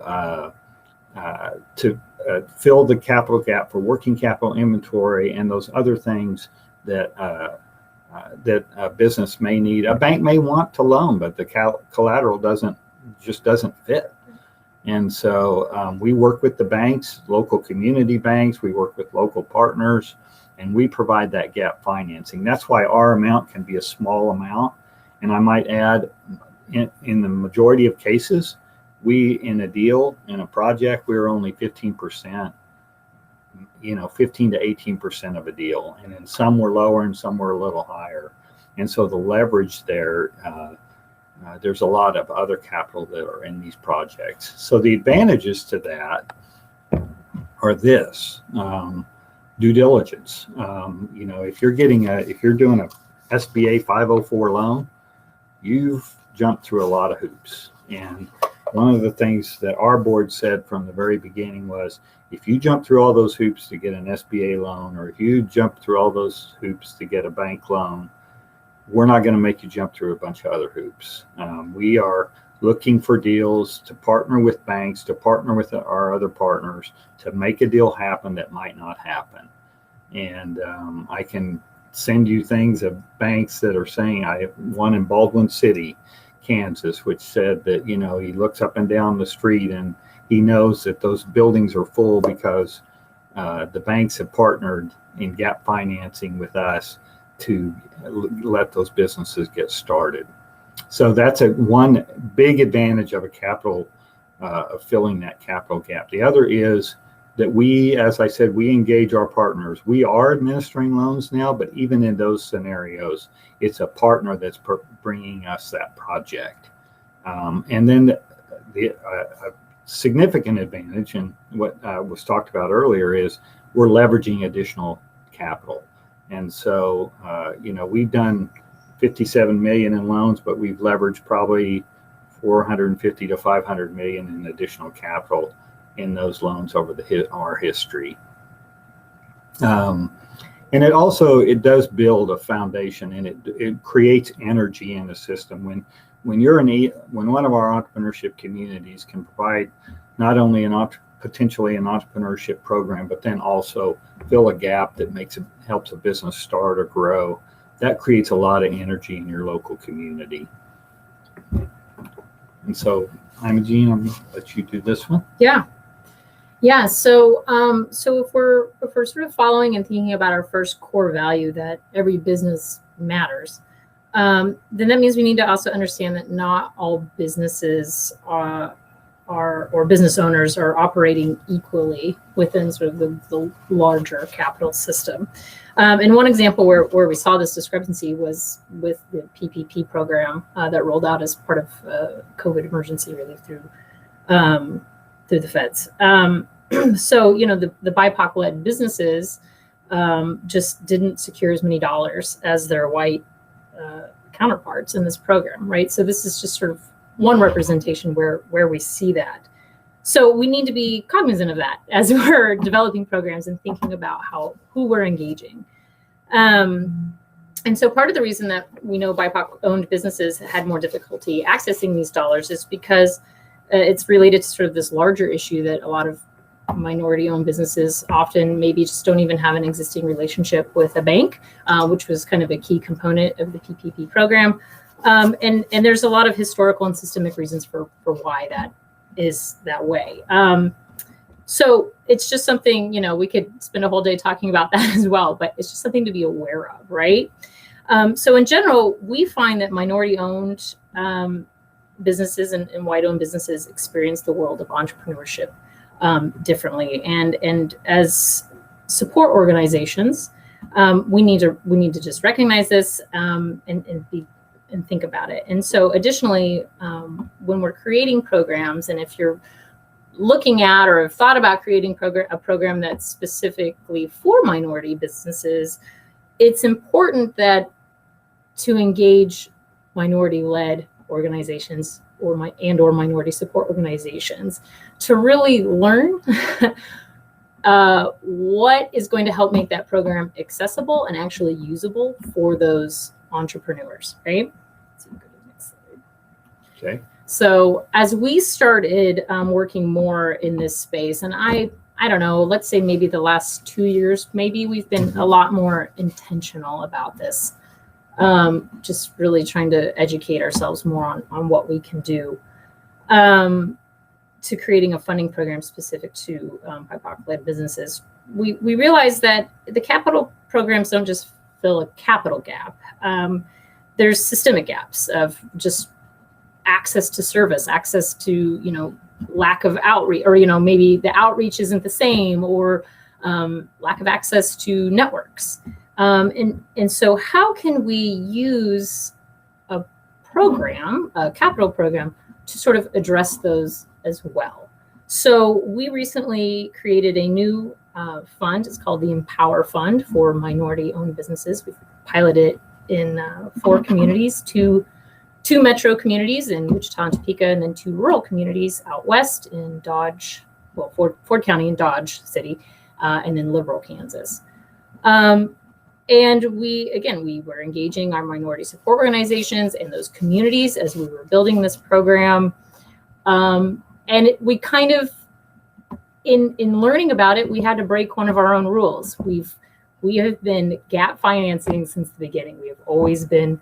fill the capital gap for working capital, inventory, and those other things that a business may need. A bank may want to loan, but the collateral doesn't fit. And so we work with the banks, local community banks. We work with local partners, and we provide that gap financing. That's why our amount can be a small amount. And I might add, in the majority of cases, in a deal, in a project, we're only 15%, 15 to 18% of a deal. And then some were lower and some were a little higher. And so the leverage there there's a lot of other capital that are in these projects. So the advantages to that are this: due diligence. If you're doing a SBA 504 loan, you've jumped through a lot of hoops. And one of the things that our board said from the very beginning was, if you jump through all those hoops to get an SBA loan, or if you jump through all those hoops to get a bank loan, we're not going to make you jump through a bunch of other hoops. We are looking for deals to partner with banks, to partner with our other partners, to make a deal happen that might not happen. And I can send you things of banks that are saying, I have one in Baldwin City, Kansas, which said that, he looks up and down the street and he knows that those buildings are full because the banks have partnered in gap financing with us to let those businesses get started. So that's one big advantage of a capital, of filling that capital gap. The other is that we, as I said, we engage our partners. We are administering loans now, but even in those scenarios, it's a partner that's bringing us that project. And then the significant advantage, and what was talked about earlier, is we're leveraging additional capital. And so, we've done 57 million in loans, but we've leveraged probably 450 to 500 million in additional capital in those loans over our history. And it does build a foundation, and it creates energy in the system. When one of our entrepreneurship communities can provide not only potentially an entrepreneurship program, but then also fill a gap that helps a business start or grow, that creates a lot of energy in your local community. And so, Imogene, I'm going to let you do this one. Yeah. So if we're sort of following and thinking about our first core value, that every business matters, then that means we need to also understand that not all businesses or business owners are operating equally within sort of the larger capital system. And one example where we saw this discrepancy was with the PPP program that rolled out as part of COVID emergency relief through the feds. So, the BIPOC-led businesses just didn't secure as many dollars as their white counterparts in this program, right? So this is just sort of one representation where we see that. So we need to be cognizant of that as we're developing programs and thinking about who we're engaging. And so part of the reason that we know BIPOC-owned businesses had more difficulty accessing these dollars is because it's related to sort of this larger issue that a lot of minority-owned businesses often maybe just don't even have an existing relationship with a bank, which was kind of a key component of the PPP program. And there's a lot of historical and systemic reasons for why that is that way. So it's just something, we could spend a whole day talking about that as well, but it's just something to be aware of, right? So in general, we find that minority-owned businesses and white-owned businesses experience the world of entrepreneurship differently. And as support organizations, we need to just recognize this and think about it. And so additionally, when we're creating programs, and if you're looking at or have thought about creating a program that's specifically for minority businesses, it's important that to engage minority-led organizations or minority support organizations to really learn what is going to help make that program accessible and actually usable for those entrepreneurs, right? So go to the next slide. Okay. So as we started working more in this space, and I don't know, let's say maybe the last 2 years, maybe we've been a lot more intentional about this. Just really trying to educate ourselves more on what we can do to creating a funding program specific to BIPOC-led businesses. We realized that the capital programs don't just fill a capital gap. There's systemic gaps of just access to service, access to, lack of outreach, or, maybe the outreach isn't the same, or lack of access to networks. And so how can we use a program, a capital program, to sort of address those as well. So we recently created a new fund. It's called the Empower Fund for minority-owned businesses. We've piloted it in 4 communities, two metro communities in Wichita and Topeka, and then 2 rural communities out west in Dodge, well, Ford County and Dodge City, and then Liberal, Kansas. And we were engaging our minority support organizations and those communities as we were building this program. And we kind of, in learning about it, we had to break one of our own rules. We have been gap financing since the beginning. We have always been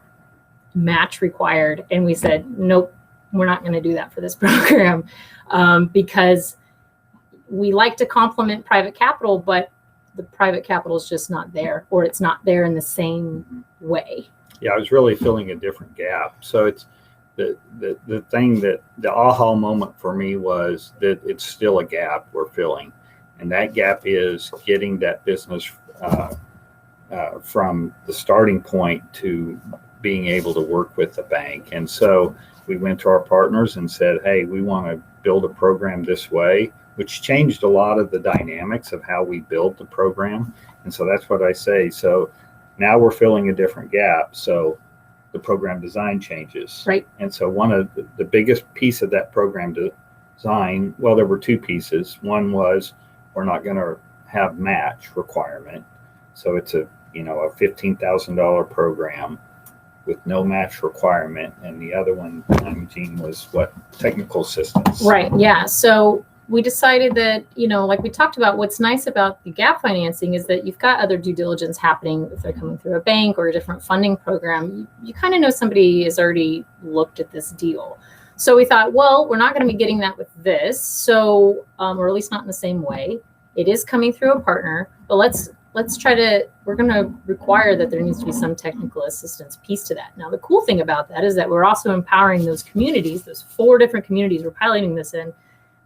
match required. And we said, nope, we're not going to do that for this program, because we like to complement private capital, but the private capital is just not there, or it's not there in the same way. Yeah, I was really filling a different gap. So it's the thing that the aha moment for me was that it's still a gap we're filling. And that gap is getting that business from the starting point to being able to work with the bank. And so we went to our partners and said, hey, we want to build a program this way, which changed a lot of the dynamics of how we built the program. And so that's what I say. So now we're filling a different gap. So the program design changes. Right. And so one of the biggest piece of that program design, well, there were 2 pieces. One was we're not going to have match requirement. So it's a $15,000 program with no match requirement. And the other one, Gene, was what? Technical assistance. Right. Yeah. So we decided that, like we talked about, what's nice about the gap financing is that you've got other due diligence happening. If they're coming through a bank or a different funding program, you kind of know somebody has already looked at this deal. So we thought, well, we're not going to be getting that with this. So, or at least not in the same way. It is coming through a partner, but let's we're going to require that there needs to be some technical assistance piece to that. Now, the cool thing about that is that we're also empowering those communities, those 4 different communities we're piloting this in.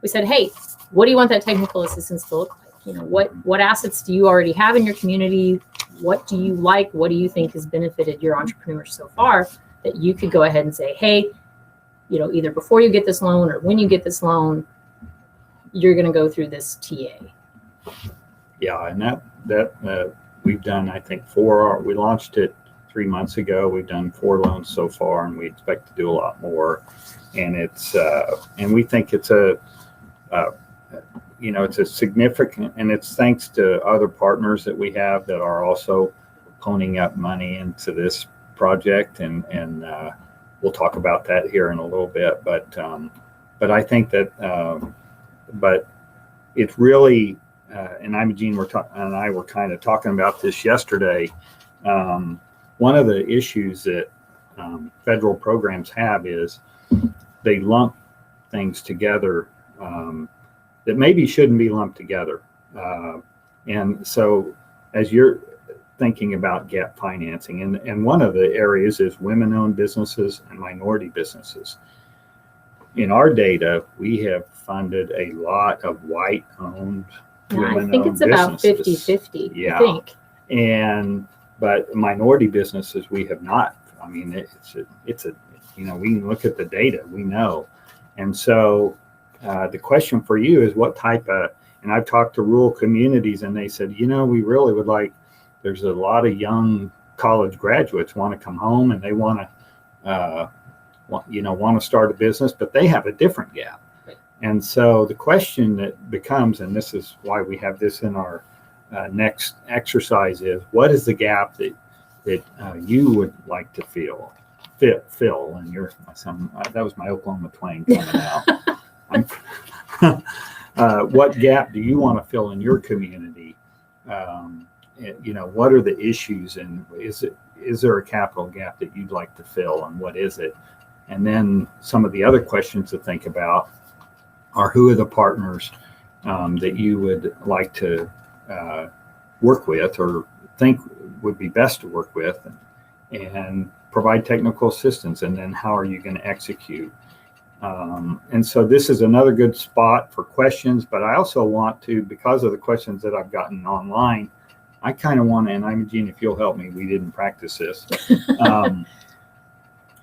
We said, hey, what do you want that technical assistance to look like? What assets do you already have in your community? What do you like? What do you think has benefited your entrepreneurs so far that you could go ahead and say, hey, either before you get this loan or when you get this loan, you're going to go through this TA. Yeah, and that we've done, I think, 4. We launched it 3 months ago. We've done 4 loans so far, and we expect to do a lot more. And it's and we think it's it's a significant, and it's thanks to other partners that we have that are also ponying up money into this project, and we'll talk about that here in a little bit. But I think that but it's really and Gene and I were kind of talking about this yesterday. One of the issues that federal programs have is they lump things together that maybe shouldn't be lumped together. And so as you're thinking about gap financing, and one of the areas is women-owned businesses and minority businesses. In our data, we have funded a lot of white-owned, women-owned I think it's about 50-50, yeah. I think. But minority businesses, we have not. I mean, it's a we can look at the data, we know. And so the question for you is what type of, and I've talked to rural communities and they said, we really would like, there's a lot of young college graduates want to come home and they want to start a business, but they have a different gap. Right. And so the question that becomes, and this is why we have this in our next exercise, is what is the gap that you would like to fill? And that was my Oklahoma twang coming out. What gap do you want to fill in your community? What are the issues, and is there a capital gap that you'd like to fill, and what is it? And then some of the other questions to think about are, who are the partners that you would like to work with or think would be best to work with, and provide technical assistance, and then how are you going to execute? And so this is another good spot for questions, but I also want to, because of the questions that I've gotten online, I kind of want to, and Gene, if you'll help me, we didn't practice this.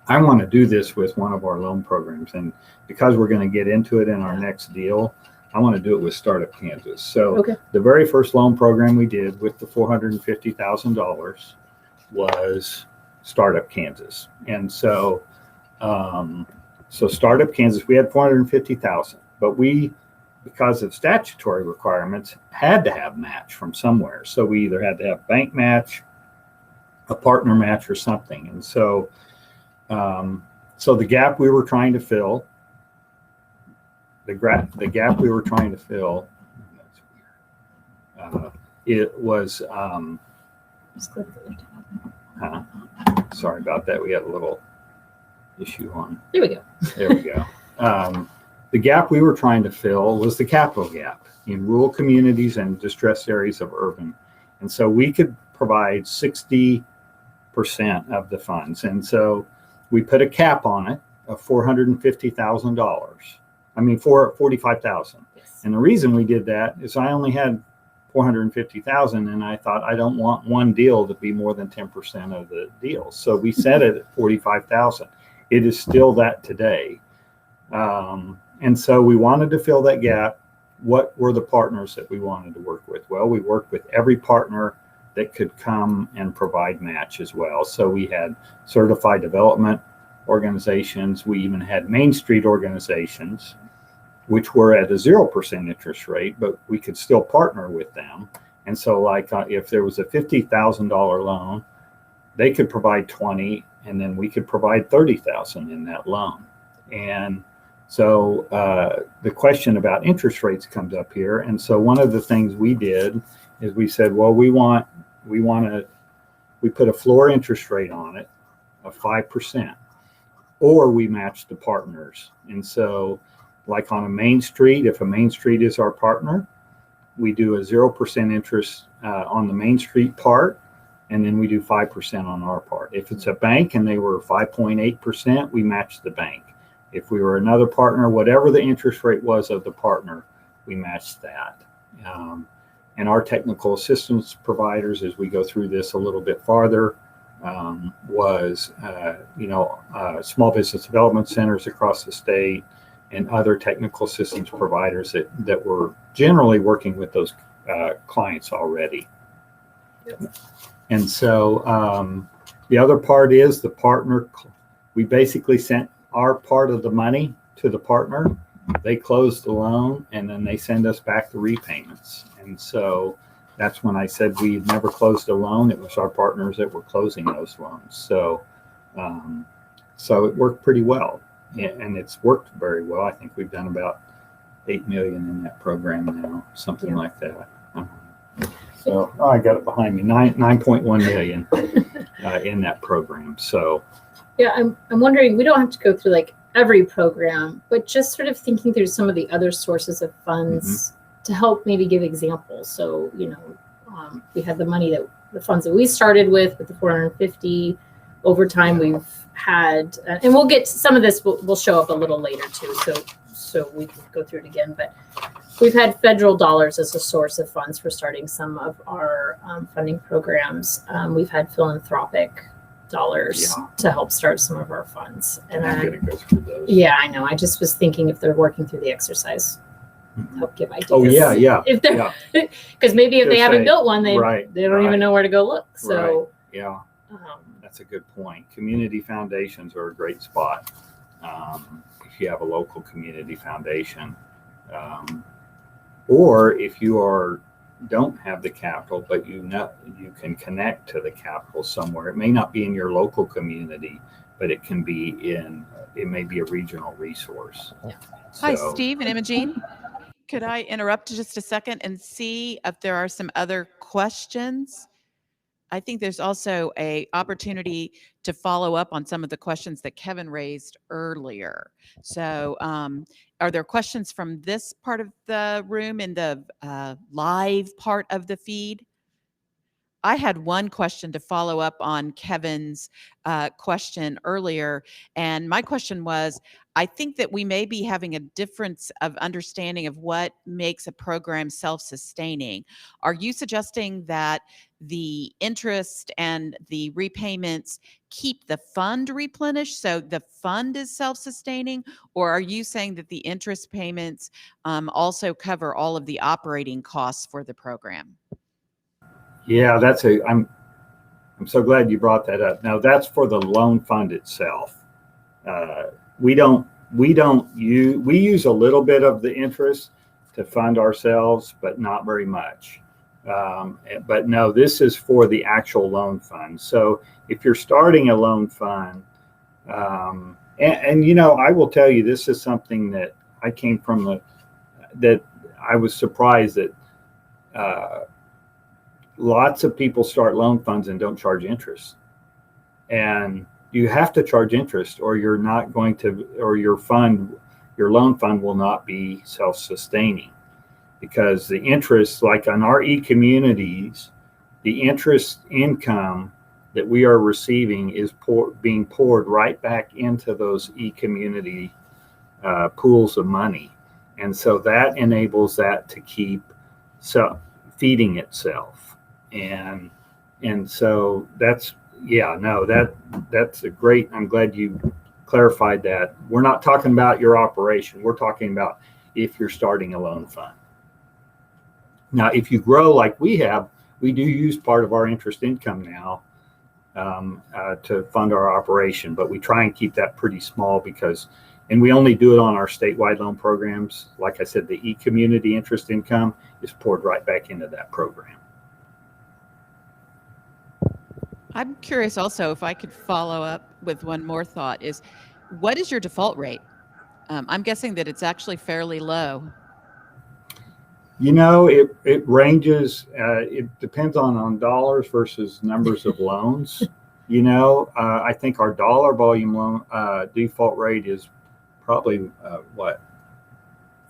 I want to do this with one of our loan programs. And because we're going to get into it in our next deal, I want to do it with Startup Kansas. So the very first loan program we did with the $450,000 was Startup Kansas. And so, so Startup Kansas, we had 450,000, but we, because of statutory requirements, had to have match from somewhere. So we either had to have bank match, a partner match, or something. And so, so the gap we were trying to fill, the gap we were trying to fill, it was, sorry about that. We had a little issue on. There we go. There we go. The gap we were trying to fill was the capital gap in rural communities and distressed areas of urban. And so we could provide 60% of the funds. And so we put a cap on it of $450,000. I mean, for $45,000. Yes. And the reason we did that is I only had 450,000, and I thought I don't want one deal to be more than 10% of the deal. So we set it at 45,000. It is still that today. And so we wanted to fill that gap. What were the partners that we wanted to work with? Well, we worked with every partner that could come and provide match as well. So we had certified development organizations. We even had Main Street organizations, which were at a 0% interest rate, but we could still partner with them. And so like if there was a $50,000 loan, they could provide 20, and then we could provide 30,000 in that loan. And so the question about interest rates comes up here. And so one of the things we did is we said, well, we put a floor interest rate on it of 5%, or we match the partners. And so like on a Main Street, if a Main Street is our partner, we do a 0% interest on the Main Street part, and then we do 5% on our part. If it's a bank and they were 5.8%, we match the bank. If we were another partner, whatever the interest rate was of the partner, we matched that. And our technical assistance providers, as we go through this a little bit farther, was small business development centers across the state and other technical assistance providers that were generally working with those clients already. Yep. And so the other part is the partner. We basically sent our part of the money to the partner. They close the loan, and then they send us back the repayments. And so that's when I said we had never closed a loan. It was our partners that were closing those loans. So so it worked pretty well, and it's worked very well. I think we've done about 8 million in that program now, something like that. So I got it behind me, 9.1 million in that program. So yeah, I'm wondering, we don't have to go through like every program, but just sort of thinking through some of the other sources of funds to help maybe give examples. So, we had the funds that we started with the 450. Over time, we've had, and we'll get to some of this will show up a little later too. So we can go through it again, but we've had federal dollars as a source of funds for starting some of our funding programs. We've had philanthropic dollars to help start some of our funds. And I'm going to go through those. Yeah, I know. I just was thinking if they're working through the exercise, help give ideas. Oh yeah. If they're, because maybe if they haven't built one, they don't even know where to go look. So yeah, that's a good point. Community foundations are a great spot. If you have a local community foundation, or if you don't have the capital, but you can connect to the capital somewhere. It may not be in your local community, but it can be it may be a regional resource. Yeah. Hi, Steve and Imogene. Could I interrupt just a second and see if there are some other questions? I think there's also an opportunity to follow up on some of the questions that Kevin raised earlier. So are there questions from this part of the room in the live part of the feed? I had one question to follow up on Kevin's question earlier. And my question was, I think that we may be having a difference of understanding of what makes a program self-sustaining. Are you suggesting that the interest and the repayments keep the fund replenished, so the fund is self-sustaining? Or are you saying that the interest payments also cover all of the operating costs for the program? Yeah, I'm so glad you brought that up. Now that's for the loan fund itself. We use a little bit of the interest to fund ourselves, but not very much. But no, this is for the actual loan fund. So if you're starting a loan fund, and you know, I will tell you, this is something that I came from that I was surprised that lots of people start loan funds and don't charge interest. And you have to charge interest, or you're not going to, or your loan fund will not be self-sustaining, because the interest, like on our e-communities, the interest income that we are receiving is being poured right back into those e-community pools of money. And so that enables that to keep feeding itself. And so that's a great, I'm glad you clarified that. We're not talking about your operation. We're talking about if you're starting a loan fund. Now, if you grow like we have, we do use part of our interest income now to fund our operation, but we try and keep that pretty small and we only do it on our statewide loan programs. Like I said, the e-community interest income is poured right back into that program. I'm curious also, if I could follow up with one more thought, is what is your default rate? I'm guessing that it's actually fairly low. You know, it ranges. It depends on dollars versus numbers of loans. You know, I think our dollar volume loan default rate is probably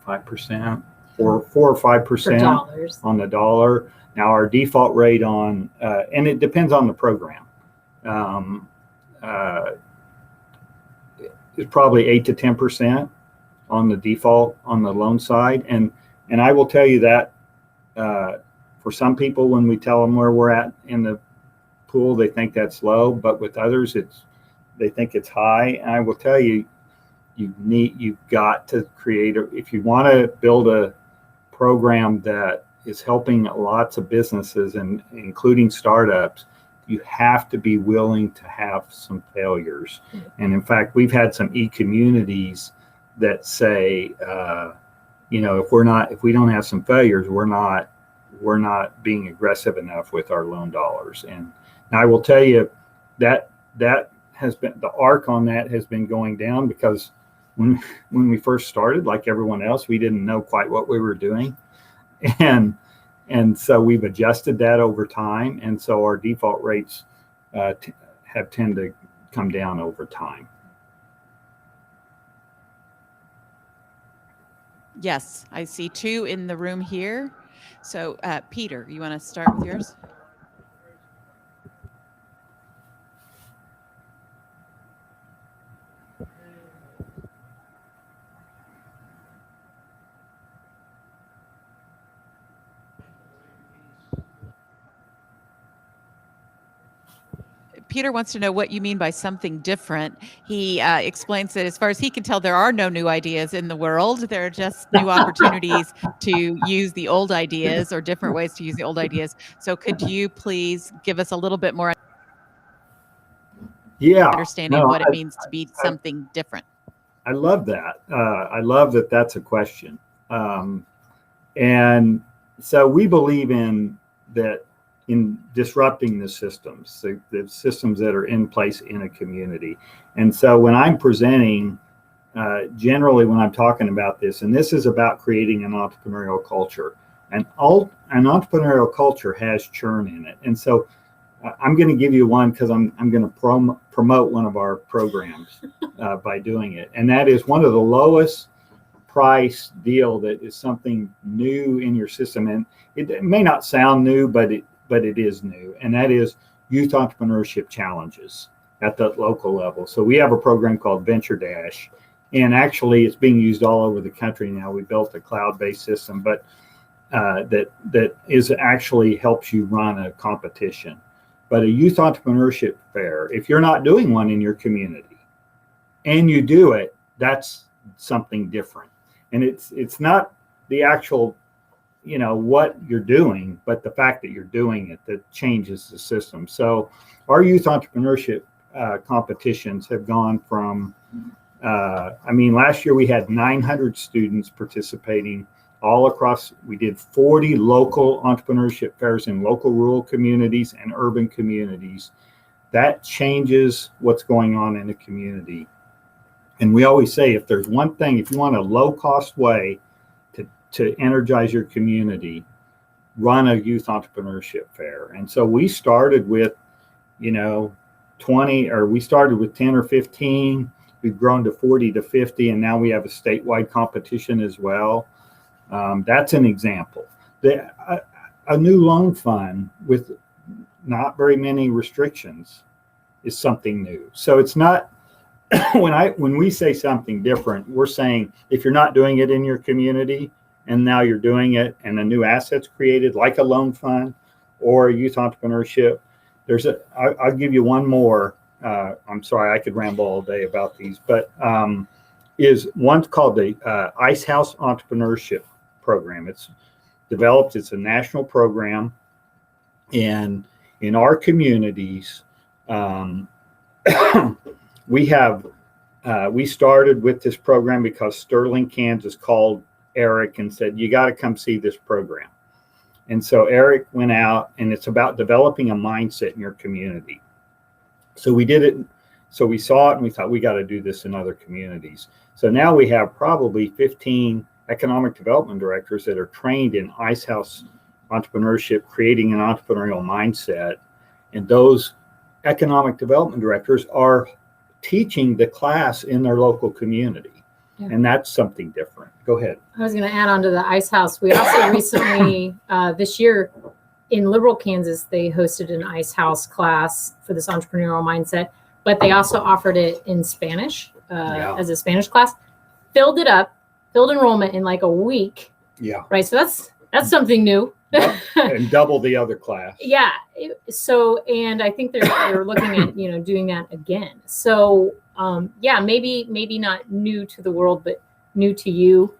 5%, or 4 or 5% on the dollar. Now our default rate on, and it depends on the program, is probably 8 to 10% on the default on the loan side. And I will tell you that for some people, when we tell them where we're at in the pool, they think that's low, but with others, they think it's high. And I will tell you, you've got to create if you want to build a program that is helping lots of businesses, and including startups, you have to be willing to have some failures. And in fact, we've had some e-communities that say, you know, if we don't have some failures, we're not being aggressive enough with our loan dollars. And I will tell you that has been, the arc on that has been going down, because when we first started, like everyone else, we didn't know quite what we were doing. And so we've adjusted that over time. And so our default rates have tended to come down over time. Yes, I see 2 in the room here. So Peter, you want to start with yours? Peter wants to know what you mean by something different. He explains that as far as he can tell, there are no new ideas in the world. There are just new opportunities to use the old ideas, or different ways to use the old ideas. So could you please give us a little bit more understanding of what it means to be something different? I love that. I love that that's a question. And so we believe in disrupting the systems that are in place in a community. And so when I'm presenting, generally when I'm talking about this, and this is about creating an entrepreneurial culture, an entrepreneurial culture has churn in it. And so I'm going to give you one, because I'm going to promote one of our programs by doing it. And that is one of the lowest price deal that is something new in your system. And it may not sound new, but but it is new, and that is youth entrepreneurship challenges at the local level. So we have a program called Venture Dash, and actually it's being used all over the country now. We built a cloud-based system, but that is actually helps you run a competition. But a youth entrepreneurship fair, if you're not doing one in your community and you do it, that's something different. And it's not the actual, what you're doing, but the fact that you're doing it that changes the system. So our youth entrepreneurship competitions have gone from, last year we had 900 students participating all across. We did 40 local entrepreneurship fairs in local rural communities and urban communities. That changes what's going on in the community. And we always say, if there's one thing, if you want a low-cost way to energize your community, run a youth entrepreneurship fair. And so we started with, 20, or we started with 10 or 15. We've grown to 40 to 50, and now we have a statewide competition as well. That's an example. A new loan fund with not very many restrictions is something new. So it's not, when we say something different, we're saying if you're not doing it in your community and now you're doing it and a new asset's created, like a loan fund or youth entrepreneurship, I'll give you one more. I'm sorry, I could ramble all day about these, but is one's called the Ice House Entrepreneurship Program. It's developed, it's a national program, and in our communities, we started with this program because Sterling, Kansas called Eric and said, you got to come see this program. And so Eric went out, and it's about developing a mindset in your community. So we did it. So we saw it and we thought, we got to do this in other communities. So now we have probably 15 economic development directors that are trained in Ice House entrepreneurship, creating an entrepreneurial mindset. And those economic development directors are teaching the class in their local community. Yeah. And that's something different. Go ahead. I was going to add on to the Ice House. We also recently, this year in Liberal, Kansas, they hosted an Ice House class for this entrepreneurial mindset, but they also offered it in Spanish as a Spanish class. Filled enrollment in like a week. Yeah. Right. So that's something new. And double the other class. Yeah. So, and I think they're looking at, doing that again. So, maybe not new to the world, but new to you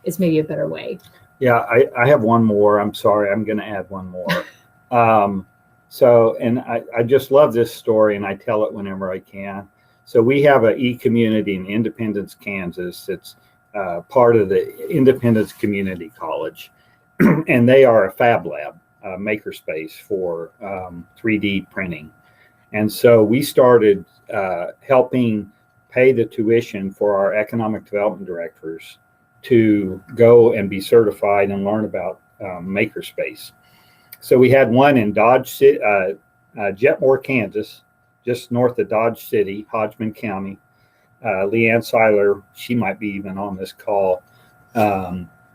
is maybe a better way. Yeah. I have one more. I'm sorry. I'm going to add one more. And I just love this story, and I tell it whenever I can. So we have an e-community in Independence, Kansas. It's part of the Independence Community College, and they are a fab lab, makerspace for 3D printing. And so we started helping pay the tuition for our economic development directors to go and be certified and learn about makerspace. So we had one in Dodge City, Jetmore, Kansas, just north of Dodge City, Hodgman County. Leanne Seiler, she might be even on this call,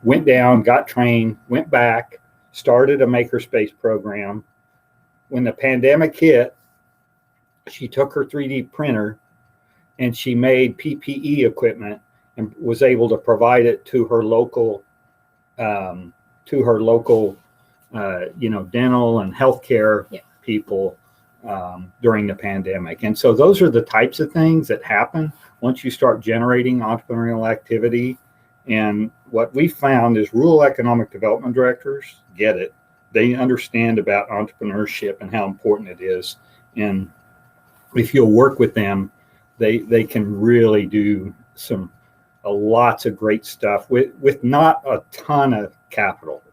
went down, got trained, went back, started a makerspace program. When the pandemic hit, she took her 3D printer and she made PPE equipment and was able to provide it to her local, dental and healthcare people during the pandemic. And so those are the types of things that happen once you start generating entrepreneurial activity. And what we found is rural economic development directors get it. They understand about entrepreneurship and how important it is. And if you'll work with them, they can really do lots of great stuff with not a ton of capital,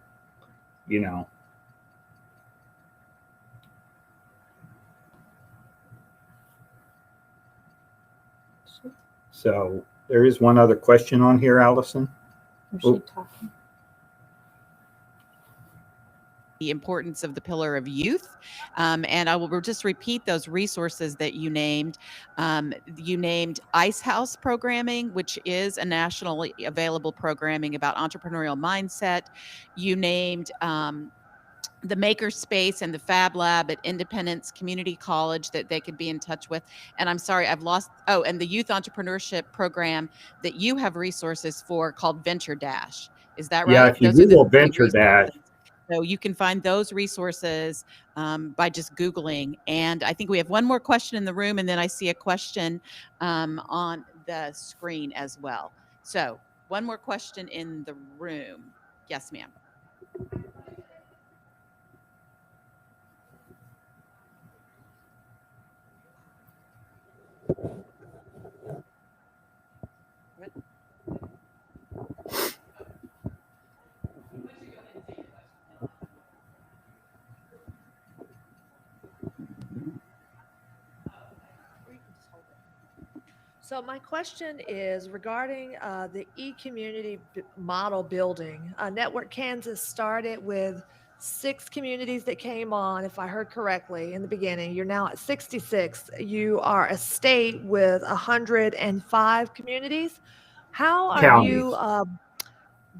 So there is one other question on here, Allison. Was she talking? The importance of the pillar of youth. And I will just repeat those resources that you named. You named Ice House programming, which is a nationally available programming about entrepreneurial mindset. You named the Maker Space and the Fab Lab at Independence Community College that they could be in touch with. And I'm sorry, I've lost, oh, and the youth entrepreneurship program that you have resources for called Venture Dash. Is that Yeah, right? if you Those are the Google three Venture Dash, resources. So you can find those resources by just Googling. And I think we have one more question in the room, and then I see a question on the screen as well. So one more question in the room. Yes, ma'am. So my question is regarding the e-community model building. Network Kansas started with 6 communities that came on, if I heard correctly in the beginning. You're now at 66. You are a state with 105 communities. How are counties. you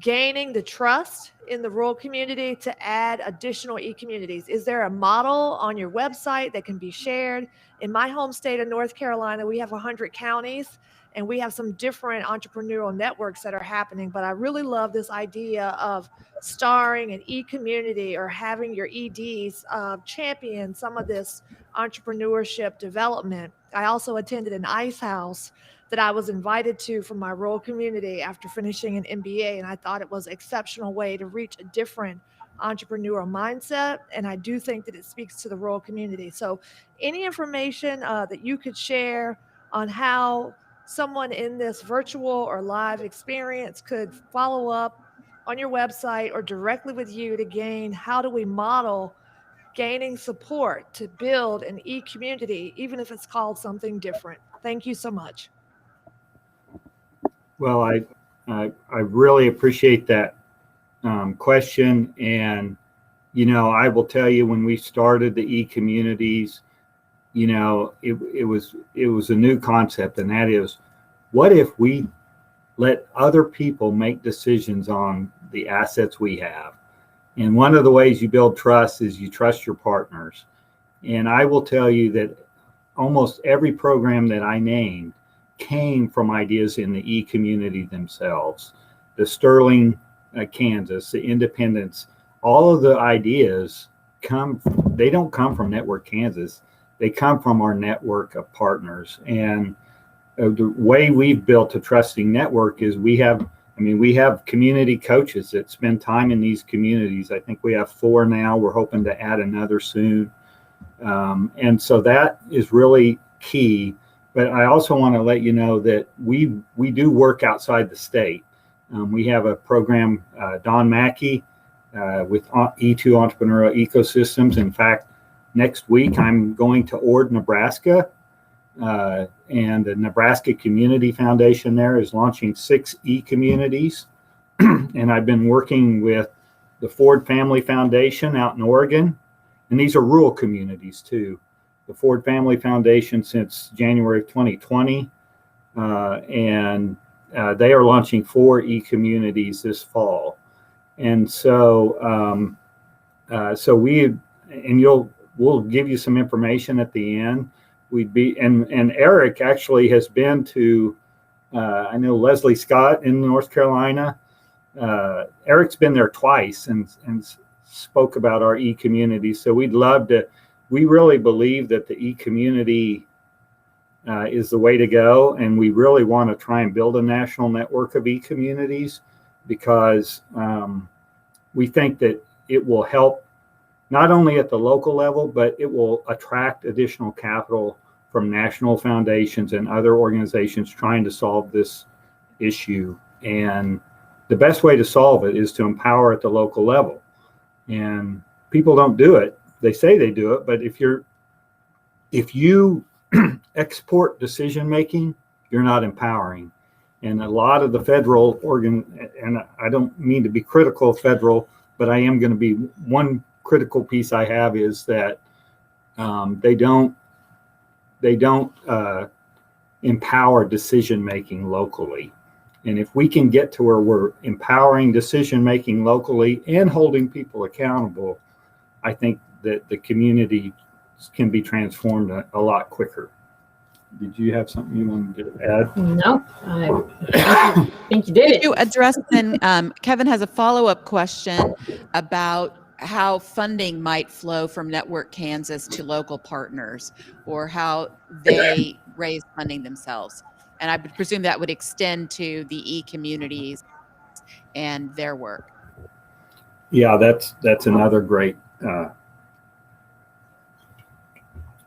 gaining the trust in the rural community to add additional e-communities? Is there a model on your website that can be shared? In my home state of North Carolina, we have 100 counties and we have some different entrepreneurial networks that are happening, but I really love this idea of starring an e-community or having your EDs champion some of this entrepreneurship development. I also attended an ice house that I was invited to from my rural community after finishing an MBA. And I thought it was an exceptional way to reach a different entrepreneurial mindset. And I do think that it speaks to the rural community. So any information that you could share on how someone in this virtual or live experience could follow up on your website or directly with you to gain, how do we model gaining support to build an e-community, even if it's called something different? Thank you so much. Well, I really appreciate that question, and I will tell you, when we started the e-communities, it was a new concept, and that is, what if we let other people make decisions on the assets we have? And one of the ways you build trust is you trust your partners. And I will tell you that almost every program that I named came from ideas in the e-community themselves. The Sterling, Kansas, the Independence, all of the ideas they don't come from NetWork Kansas. They come from our network of partners. And the way we've built a trusting network is we have community coaches that spend time in these communities. I think we have 4 now. We're hoping to add another soon. And so that is really key. But I also want to let you know that we do work outside the state. We have a program, Don Mackey, with E2 Entrepreneurial Ecosystems. In fact, next week I'm going to Ord, Nebraska, and the Nebraska Community Foundation there is launching 6 e-communities. And I've been working with the Ford Family Foundation out in Oregon, and these are rural communities too. The Ford Family Foundation since January of 2020, and they are launching 4 e-communities this fall. And so, we'll give you some information at the end. And Eric actually has been to, I know Leslie Scott in North Carolina. Eric's been there twice and spoke about our e-community. So we'd love to. We really believe that the e-community is the way to go, and we really want to try and build a national network of e-communities, because we think that it will help not only at the local level, but it will attract additional capital from national foundations and other organizations trying to solve this issue. And the best way to solve it is to empower at the local level. And people don't do it. They say they do it, but if you export decision making, you're not empowering. And a lot of the federal and I don't mean to be critical of federal, but I am going to be one critical piece I have is that they don't empower decision making locally. And if we can get to where we're empowering decision making locally and holding people accountable, I think that the community can be transformed a lot quicker. Did you have something you wanted to add? No, I think you did it. You address then, Kevin has a follow-up question about how funding might flow from Network Kansas to local partners, or how they raise funding themselves. And I would presume that would extend to the e-communities and their work. Yeah, that's another great.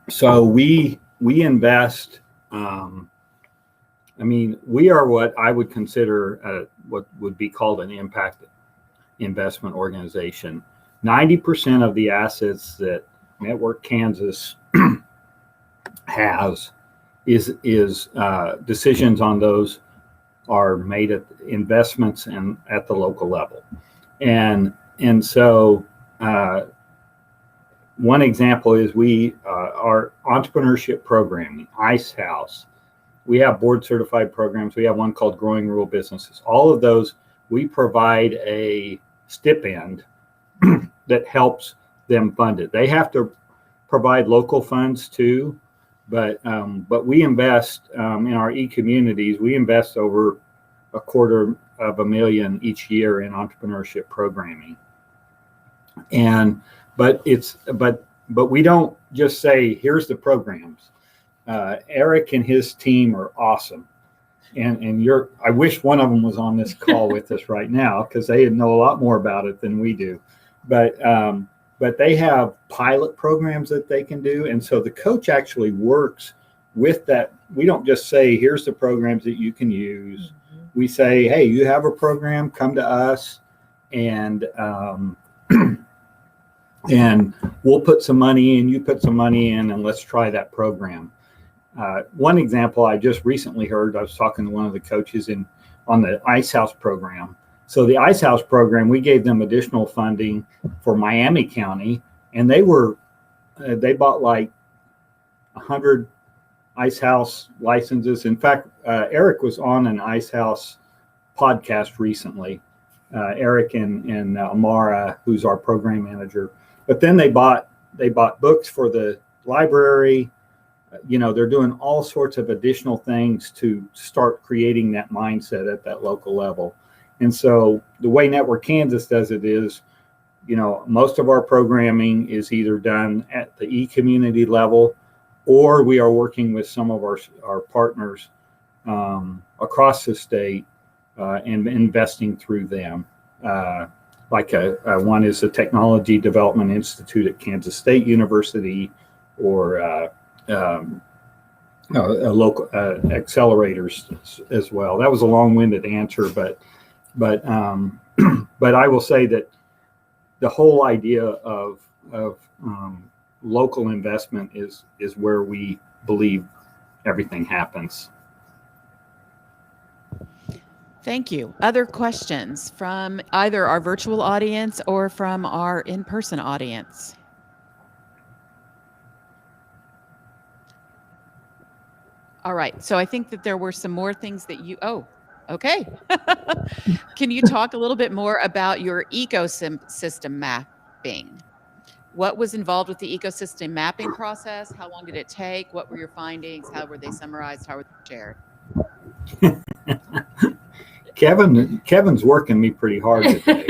So we invest. I mean, we are what I would consider what would be called an impact investment organization. 90% of the assets that Network Kansas has is decisions on those are made at investments and at the local level, and so one example is our entrepreneurship program, ICE House. We have board certified programs. We have one called Growing Rural Businesses. All of those, we provide a stipend that helps them fund it. They have to provide local funds too, but we invest in our e-communities. We invest over $250,000 each year in entrepreneurship programming. But we don't just say, here's the programs. Eric and his team are awesome. And I wish one of them was on this call with us right now, because they know a lot more about it than we do. But they have pilot programs that they can do. And so the coach actually works with that. We don't just say, here's the programs that you can use. Mm-hmm. We say, hey, you have a program, come to us, and and we'll put some money in, you put some money in, and let's try that program. One example I just recently heard, I was talking to one of the coaches on the ICE House program. So the ICE House program, we gave them additional funding for Miami County, and they bought like 100 ICE House licenses. In fact, Eric was on an ICE House podcast recently, Eric and Amara, who's our program manager. But then they bought books for the library. They're doing all sorts of additional things to start creating that mindset at that local level. And so the way Network Kansas does it is, most of our programming is either done at the e-community level, or we are working with some of our partners across the state and investing through them. Like one is the Technology Development Institute at Kansas State University, or a local accelerators as well. That was a long-winded answer, but I will say that the whole idea of local investment is where we believe everything happens. Thank you. Other questions from either our virtual audience or from our in-person audience? All right. So I think that there were some more things that okay. Can you talk a little bit more about your ecosystem mapping? What was involved with the ecosystem mapping process? How long did it take? What were your findings? How were they summarized? How were they shared? Kevin's working me pretty hard today.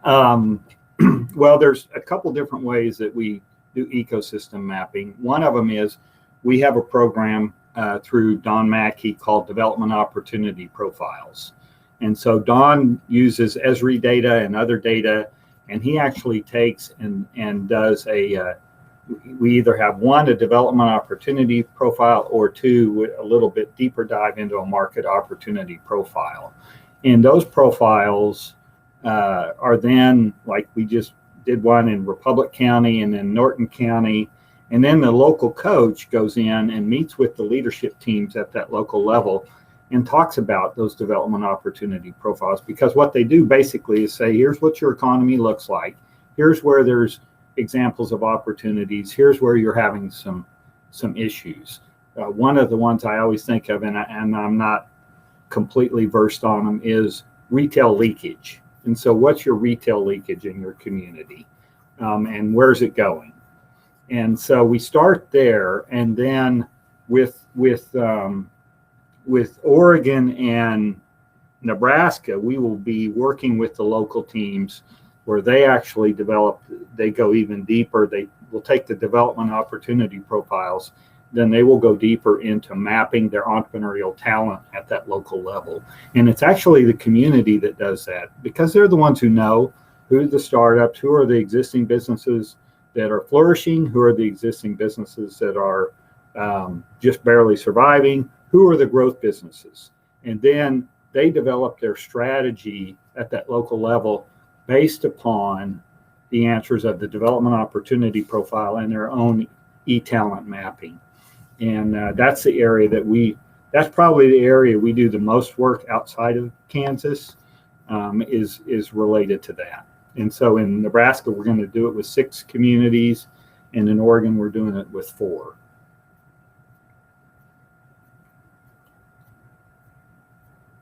Well, there's a couple different ways that we do ecosystem mapping. One of them is we have a program through Don Mackey called Development Opportunity Profiles. And so Don uses Esri data and other data, and he actually takes and does we either have a development opportunity profile, or two, a little bit deeper dive into a market opportunity profile. And those profiles are then, like we just did one in Republic County and then Norton County. And then the local coach goes in and meets with the leadership teams at that local level and talks about those development opportunity profiles. Because what they do basically is say, here's what your economy looks like. Here's where there's examples of opportunities. Here's where you're having some issues. One of the ones I always think of, and I'm not completely versed on them, is retail leakage. And so what's your retail leakage in your community? and where's it going? And so we start there, and then with Oregon and Nebraska, we will be working with the local teams where they actually they go even deeper. They will take the development opportunity profiles, then they will go deeper into mapping their entrepreneurial talent at that local level. And it's actually the community that does that, because they're the ones who know who are the startups, who are the existing businesses that are flourishing, who are the existing businesses that are just barely surviving, who are the growth businesses. And then they develop their strategy at that local level based upon the answers of the development opportunity profile and their own e-talent mapping. And that's the area that's probably the area we do the most work outside of Kansas, is related to that. And so in Nebraska, we're going to do it with 6 communities, and in Oregon, we're doing it with 4.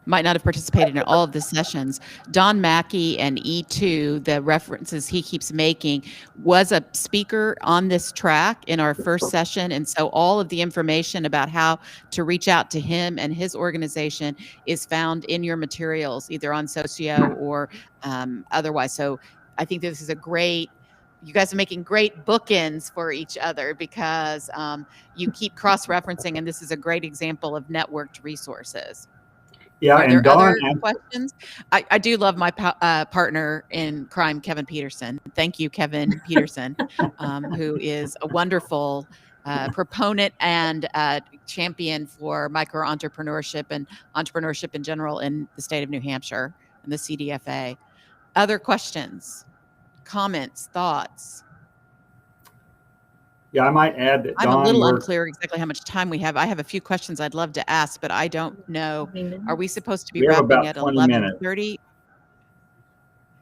Might not have participated in all of the sessions. Don Mackey and E2, the references he keeps making, was a speaker on this track in our first session. And so all of the information about how to reach out to him and his organization is found in your materials, either on Socio or otherwise. So I think this is you guys are making great bookends for each other, because you keep cross-referencing, and this is a great example of networked resources. Yeah, Are there and Don, other questions? I do love my partner in crime, Kevin Peterson. Thank you, Kevin Peterson, who is a wonderful proponent and champion for micro-entrepreneurship and entrepreneurship in general in the state of New Hampshire and the CDFA. Other questions, comments, thoughts? Yeah, I might add that I'm Don a little worked. unclear exactly how much time we have. I have a few questions I'd love to ask, but I don't know. Are we supposed to be We have wrapping about at 20 minutes. 11:30?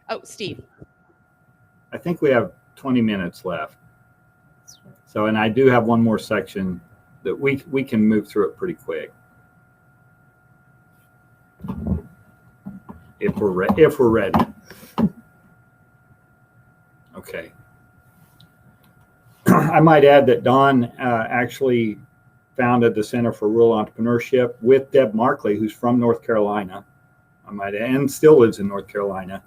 Oh, Steve. I think we have 20 minutes left. So, and I do have one more section that we can move through it pretty quick. If we're ready. Okay. I might add that Don actually founded the Center for Rural Entrepreneurship with Deb Markley, who's from North Carolina, and still lives in North Carolina.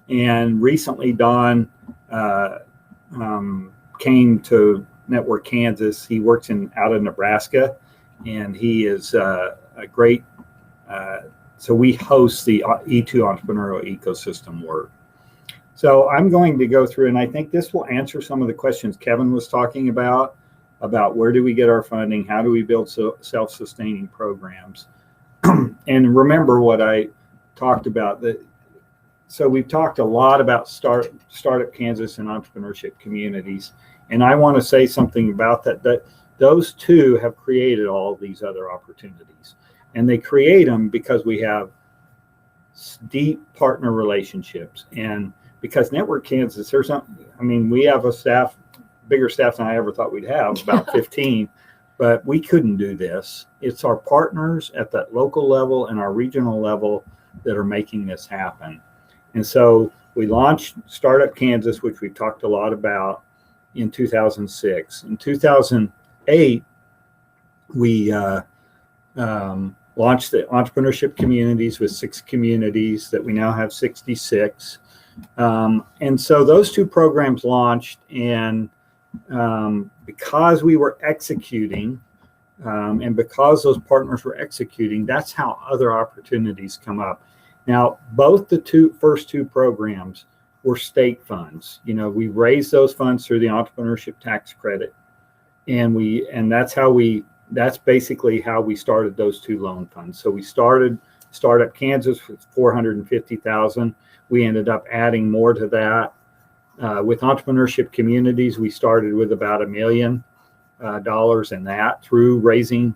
And recently, Don came to NetWork Kansas. He works out of Nebraska, and he is a great. So we host the E2 entrepreneurial ecosystem work. So I'm going to go through, and I think this will answer some of the questions Kevin was talking about where do we get our funding, how do we build self-sustaining programs. And remember what I talked about. So we've talked a lot about Startup Kansas and entrepreneurship communities, and I want to say something about that those two have created all these other opportunities. And they create them because we have deep partner relationships, and because NetWork Kansas, we have a bigger staff than I ever thought we'd have, about 15, but we couldn't do this. It's our partners at that local level and our regional level that are making this happen. And so we launched Startup Kansas, which we've talked a lot about, in 2006. In 2008, we launched the entrepreneurship communities with 6 communities that we now have 66. And so those 2 programs launched, and because we were executing, and because those partners were executing, that's how other opportunities come up. Now, both the first two programs were state funds. We raised those funds through the entrepreneurship tax credit, and that's basically how we started those 2 loan funds. So we started Startup Kansas with $450,000. We ended up adding more to that. With entrepreneurship communities, we started with about $1 million in that through raising.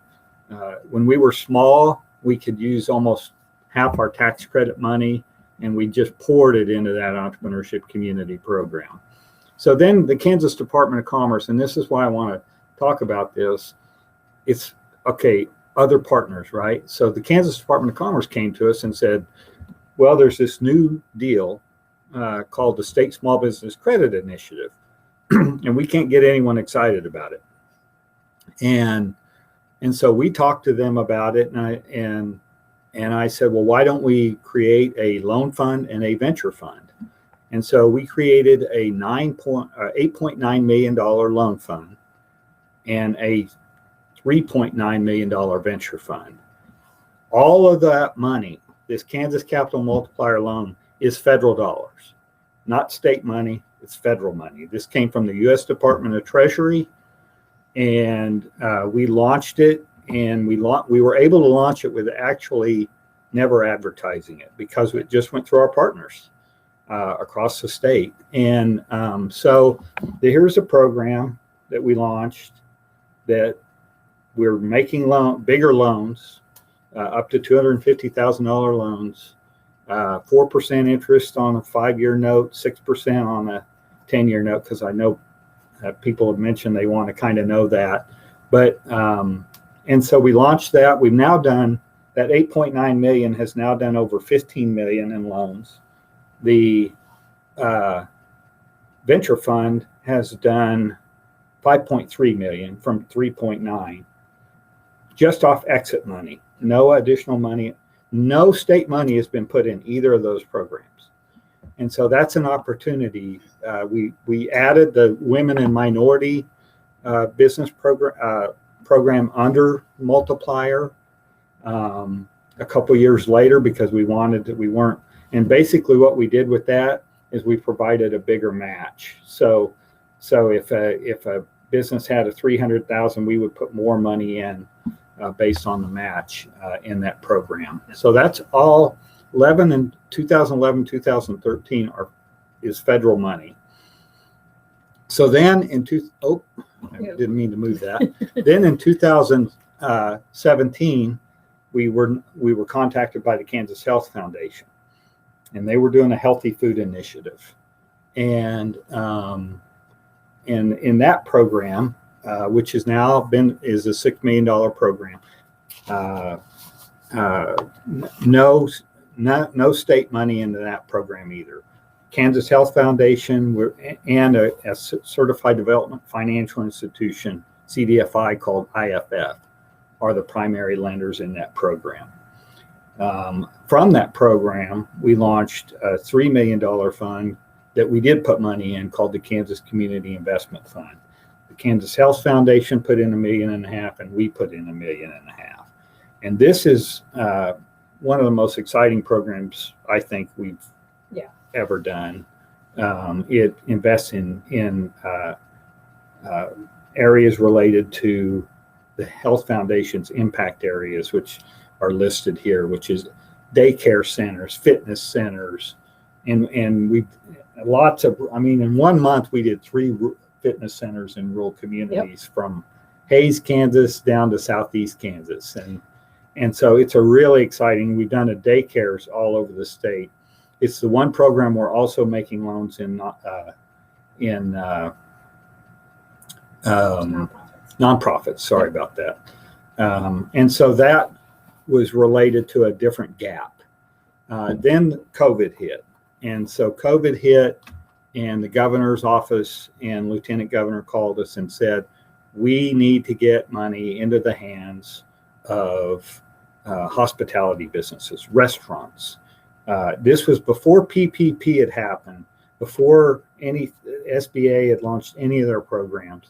When we were small, we could use almost half our tax credit money, and we just poured it into that entrepreneurship community program. So then the Kansas Department of Commerce, and this is why I want to talk about this, it's okay, other partners, right? So the Kansas Department of Commerce came to us and said, well, there's this new deal called the State Small Business Credit Initiative. and we can't get anyone excited about it. And so we talked to them about it, and I said, well, why don't we create a loan fund and a venture fund? And so we created a $8.9 million loan fund and a $3.9 million venture fund. All of that money, this Kansas Capital Multiplier loan, is federal dollars, not state money. It's federal money. This came from the U.S. Department of Treasury, and we launched it, and we were able to launch it with actually never advertising it because it just went through our partners across the state. And so here's a program that we launched that we're making bigger loans, up to $250,000 loans, 4% interest on a 5-year note, 6% on a 10-year note, because I know people have mentioned they want to kind of know that. But and so we launched that. We've now done that. 8.9 million has now done over 15 million in loans. The venture fund has done 5.3 million from 3.9, just off exit money. No additional money, no state money has been put in either of those programs. And so that's an opportunity. We added the women and minority business program under Multiplier a couple years later because we weren't. And basically what we did with that is we provided a bigger match. So if a business had a 300,000, we would put more money in based on the match in that program. So that's all. 2011, 2013 is federal money. So then I didn't mean to move that. Then in 2017, we were contacted by the Kansas Health Foundation, and they were doing a healthy food initiative. And in that program, which is now is a $6 million program, no state money into that program either. Kansas Health Foundation and a Certified Development Financial Institution, CDFI, called IFF, are the primary lenders in that program. From that program, we launched a $3 million fund that we did put money in called the Kansas Community Investment Fund. The Kansas Health Foundation put in $1.5 million, and we put in $1.5 million. And this is one of the most exciting programs I think we've ever done. It invests in areas related to the Health Foundation's impact areas, which are listed here, which is daycare centers, fitness centers, and we lots of. I mean, in 1 month we did 3 fitness centers in rural communities from Hays, Kansas, down to Southeast Kansas, and so it's a really exciting. We've done daycares all over the state. It's the one program we're also making loans in nonprofits. Sorry about that. And so that was related to a different gap. Then COVID hit. And so COVID hit, and the governor's office and lieutenant governor called us and said, we need to get money into the hands of hospitality businesses, restaurants. This was before PPP had happened, before any SBA had launched any of their programs.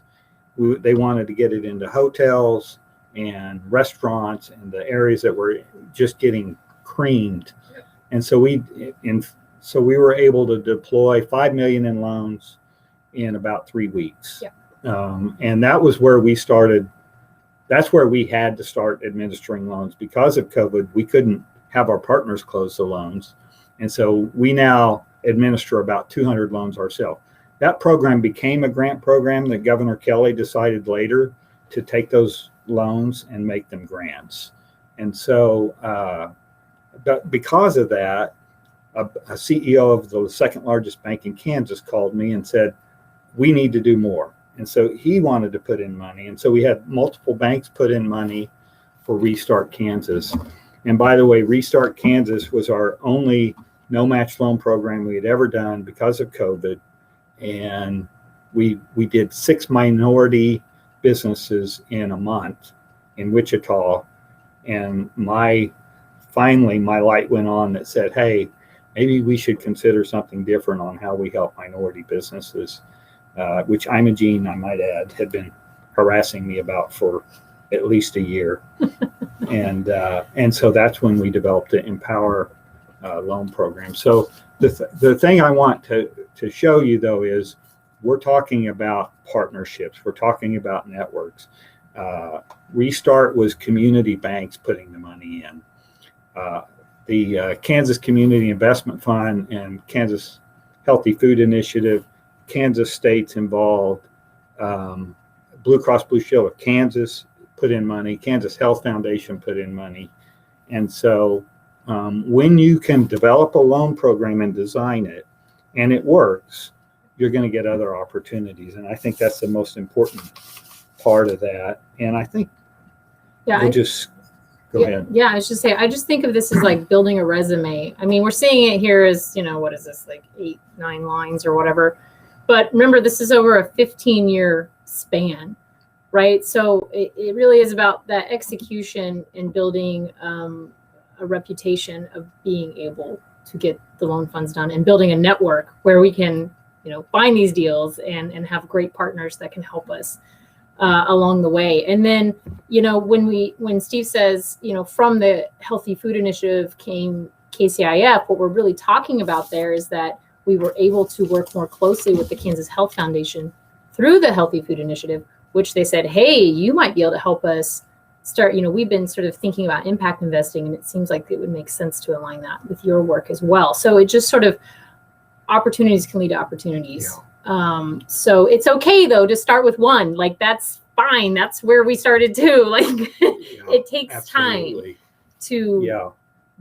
They wanted to get it into hotels and restaurants and the areas that were just getting creamed. And so we were able to deploy $5 million in loans in about 3 weeks. And that was where we started. That's where we had to start administering loans. Because of COVID, we couldn't have our partners close the loans. And so we now administer about 200 loans ourselves. That program became a grant program that Governor Kelly decided later to take those loans and make them grants. And so because of that, a CEO of the second largest bank in Kansas called me and said, we need to do more. And so he wanted to put in money. And so we had multiple banks put in money for Restart Kansas. And by the way, Restart Kansas was our only no match loan program we had ever done because of COVID. And we did 6 minority businesses in a month in Wichita, and finally my light went on that said, hey, maybe we should consider something different on how we help minority businesses, which Imogene, I might add, had been harassing me about for at least a year. And so that's when we developed the Empower loan program. So the thing I want to show you, though, is we're talking about partnerships. We're talking about networks. Restart was community banks putting the money in. The Kansas Community Investment Fund and Kansas Healthy Food Initiative, Kansas State's involved. Blue Cross Blue Shield of Kansas put in money. Kansas Health Foundation put in money. And so when you can develop a loan program and design it, and it works, you're going to get other opportunities. And I think that's the most important part of that. And I think go ahead. Yeah, I should say, I just think of this as like building a resume. I mean, we're seeing it here as, what is this, like 8-9 lines or whatever. But remember, this is over a 15-year span, right? So it really is about that execution and building a reputation of being able to get the loan funds done and building a network where we can, find these deals and have great partners that can help us along the way. And then, when Steve says, from the Healthy Food Initiative came KCIF, what we're really talking about there is that we were able to work more closely with the Kansas Health Foundation through the Healthy Food Initiative, which they said, hey, you might be able to help us start, we've been sort of thinking about impact investing, and it seems like it would make sense to align that with your work as well. So it just sort of, opportunities can lead to opportunities. Yeah. So it's okay though to start with one, like that's fine. That's where we started too. Like it takes time to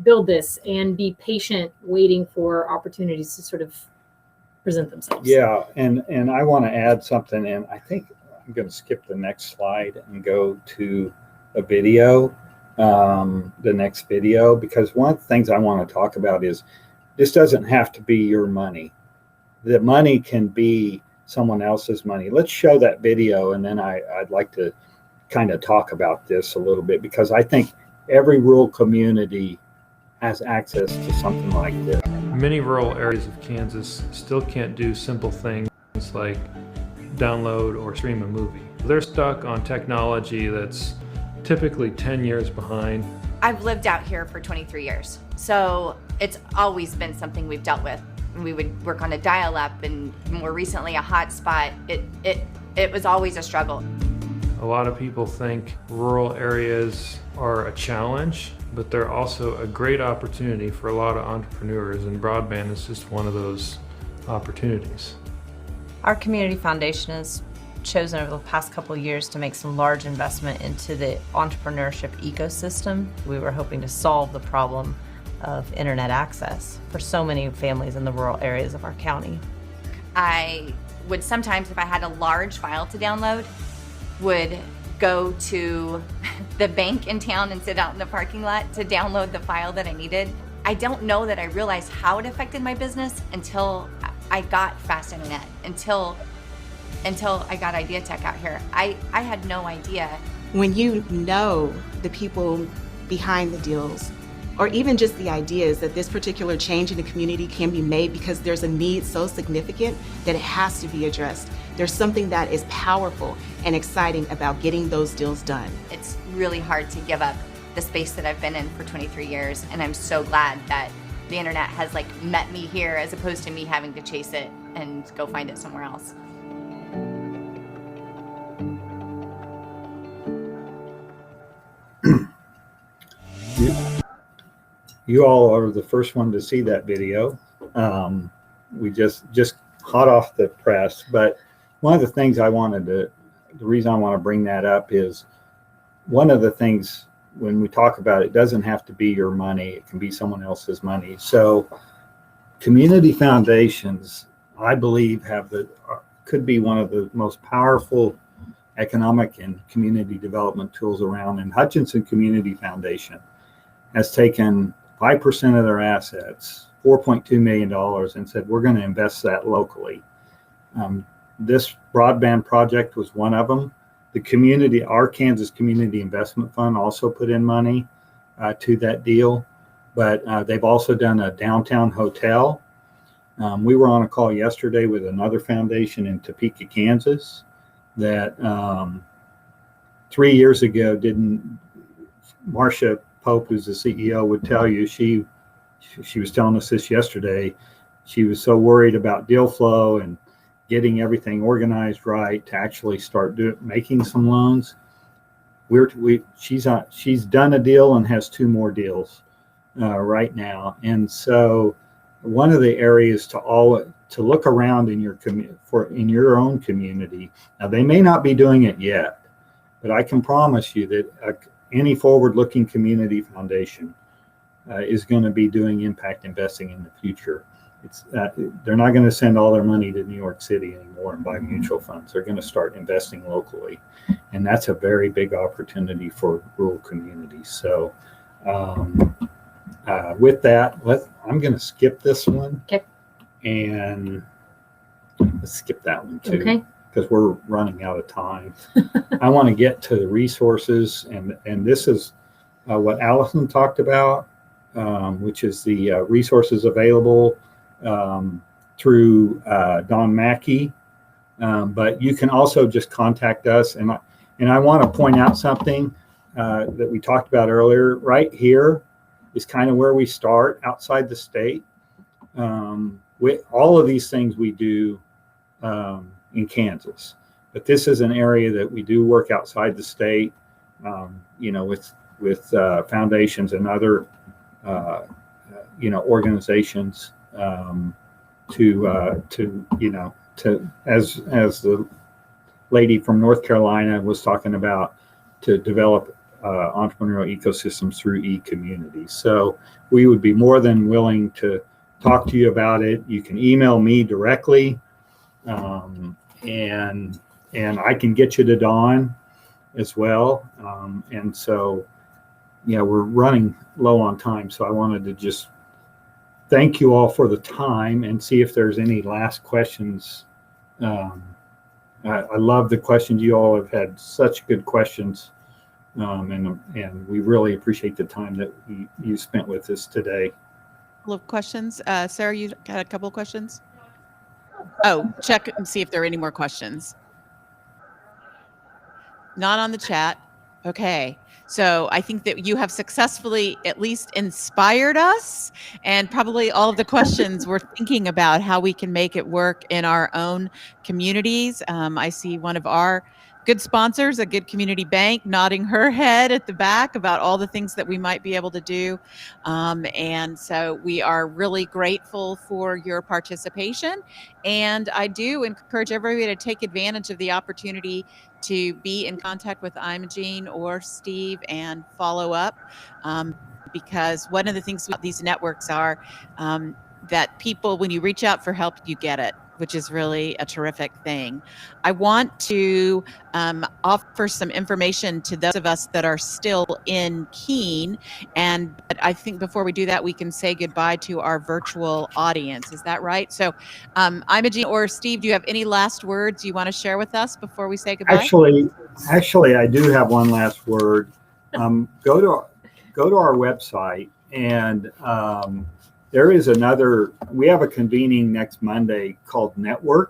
build this and be patient, waiting for opportunities to sort of present themselves. Yeah. And I want to add something, and I think I'm going to skip the next slide and go to a video, the next video, because one of the things I want to talk about is this doesn't have to be your money. The money can be someone else's money. Let's show that video, and then I'd like to kind of talk about this a little bit, because I think every rural community has access to something like this. Many rural areas of Kansas still can't do simple things like download or stream a movie. They're stuck on technology that's typically 10 years behind. I've lived out here for 23 years, so it's always been something we've dealt with. We would work on a dial-up, and more recently a hotspot. It was always a struggle. A lot of people think rural areas are a challenge, but they're also a great opportunity for a lot of entrepreneurs, and broadband is just one of those opportunities. Our community foundation has chosen over the past couple of years to make some large investment into the entrepreneurship ecosystem. We were hoping to solve the problem of internet access for so many families in the rural areas of our county. I would sometimes, if I had a large file to download, would go to the bank in town and sit out in the parking lot to download the file that I needed. I don't know that I realized how it affected my business until I got fast internet, until I got Idea Tech out here. I had no idea. When you know the people behind the deals, or even just the ideas that this particular change in the community can be made because there's a need so significant that it has to be addressed. There's something that is powerful and exciting about getting those deals done. It's really hard to give up the space that I've been in for 23 years, and I'm so glad that the internet has met me here as opposed to me having to chase it and go find it somewhere else. You all are the first one to see that video. We just hot off the press, but one of the things the reason I want to bring that up is one of the things when we talk about it doesn't have to be your money. It can be someone else's money. So community foundations, I believe, could be one of the most powerful economic and community development tools around. And Hutchinson Community Foundation has taken 5% of their assets, $4.2 million, and said, we're going to invest that locally. this broadband project was one of them. The community, our Kansas Community Investment Fund, also put in money to that deal, but they've also done a downtown hotel. We were on a call yesterday with another foundation in Topeka, Kansas, that 3 years ago Marcia Pope, who's the CEO, would tell you, she was telling us this yesterday, she was so worried about deal flow and getting everything organized right to actually start making some loans. She's done a deal and has 2 more deals right now, and so one of the areas to look around in your own community. Now, they may not be doing it yet, but I can promise you that any forward-looking community foundation is going to be doing impact investing in the future. They're not going to send all their money to New York City anymore and buy mutual funds. They're going to start investing locally, and that's a very big opportunity for rural communities. So with that, I'm going to skip this one. Okay. And let's skip that one too. Okay. Because we're running out of time. I want to get to the resources, and this is what Allison talked about, which is the resources available through Don Mackey. But you can also just contact us. And I want to point out something that we talked about earlier. Right here is kind of where we start outside the state. With all of these things we do in Kansas, but this is an area that we do work outside the state, with foundations and other organizations as the lady from North Carolina was talking about, to develop entrepreneurial ecosystems through e-communities. So we would be more than willing to talk to you about it. You can email me directly, and I can get you to Dawn as well. And so, we're running low on time. So I wanted to just thank you all for the time and see if there's any last questions. I love the questions. You all have had such good questions. And we really appreciate the time that you spent with us today. Couple of questions. Sarah, you had a couple of questions? Oh, check and see if there are any more questions. Not on the chat. Okay. So I think that you have successfully at least inspired us, and probably all of the questions we're thinking about how we can make it work in our own communities. I see one of our good sponsors, a good community bank, nodding her head at the back about all the things that we might be able to do. And so we are really grateful for your participation. And I do encourage everybody to take advantage of the opportunity to be in contact with Imogene or Steve and follow up, because one of the things about these networks are that people, when you reach out for help, you get it, which is really a terrific thing. I want to offer some information to those of us that are still in Keene, but I think before we do that, we can say goodbye to our virtual audience. Is that right? So Imogene or Steve, do you have any last words you want to share with us before we say goodbye? Actually, I do have one last word. Go to our website, and we have a convening next Monday called NetWork,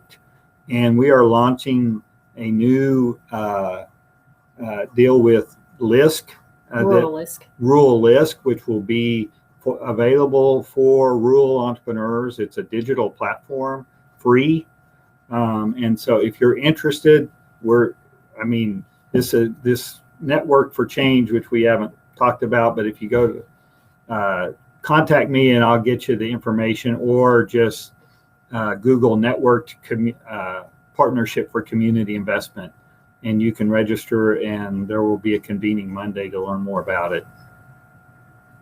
and we are launching a new deal with LISC, Rural LISC, which will be available for rural entrepreneurs. It's a digital platform, free. And so if you're interested, this Network for Change, which we haven't talked about, but if you go to contact me and I'll get you the information, or just Google Network Partnership for Community Investment, and you can register, and there will be a convening Monday to learn more about it.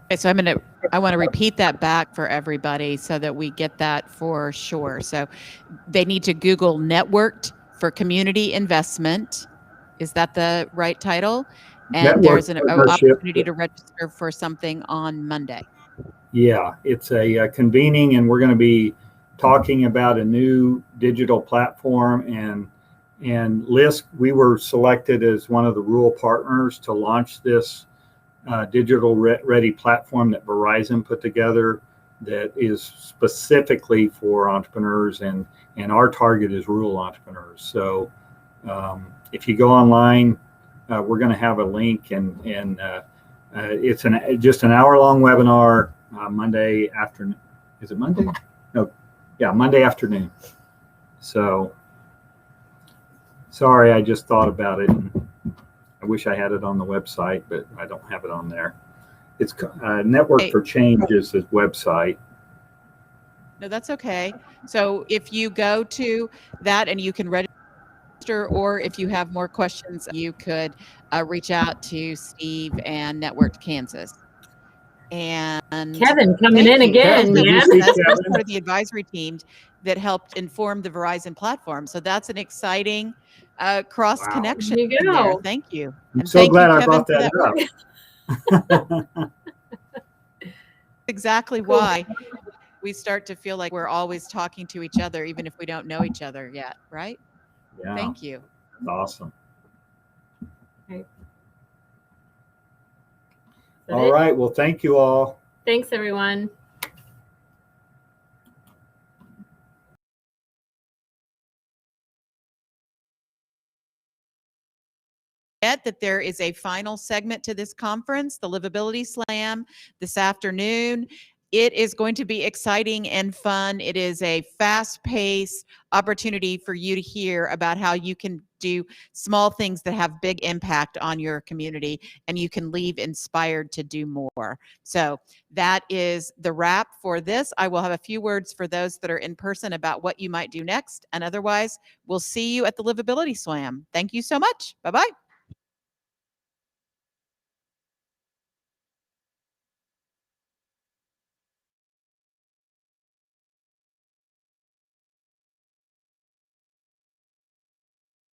Okay, so I want to repeat that back for everybody so that we get that for sure. So they need to Google Networked for Community Investment. Is that the right title? And there's an opportunity to register for something on Monday. Yeah, it's a convening, and we're going to be talking about a new digital platform, and LISC, we were selected as one of the rural partners to launch this digital ready platform that Verizon put together that is specifically for entrepreneurs, and our target is rural entrepreneurs. So if you go online, we're going to have a link, and it's just an hour-long webinar Monday afternoon. Is it Monday? No, yeah, Monday afternoon. So sorry, I just thought about it. I wish I had it on the website, but I don't have it on there. It's NetWork for Change is the website. No, that's okay. So if you go to that and you can register, or if you have more questions, you could reach out to Steve and NetWork Kansas. And Kevin coming in you. again, Kevin, man. That's part of the advisory team that helped inform the Verizon platform. So that's an exciting cross connection. There you there. go. Thank you. I'm And so thank glad you, I Kevin, brought for that up. Exactly Cool. why we start to feel like we're always talking to each other, even if we don't know each other yet, right? Yeah, Thank you. that's awesome. Right. All right. Well, thank you all. Thanks, everyone. That there is a final segment to this conference, the Livability Slam, this afternoon. It is going to be exciting and fun. It is a fast-paced opportunity for you to hear about how you can do small things that have big impact on your community, and you can leave inspired to do more. So that is the wrap for this. I will have a few words for those that are in person about what you might do next, and otherwise, we'll see you at the Livability Slam. Thank you so much. Bye-bye.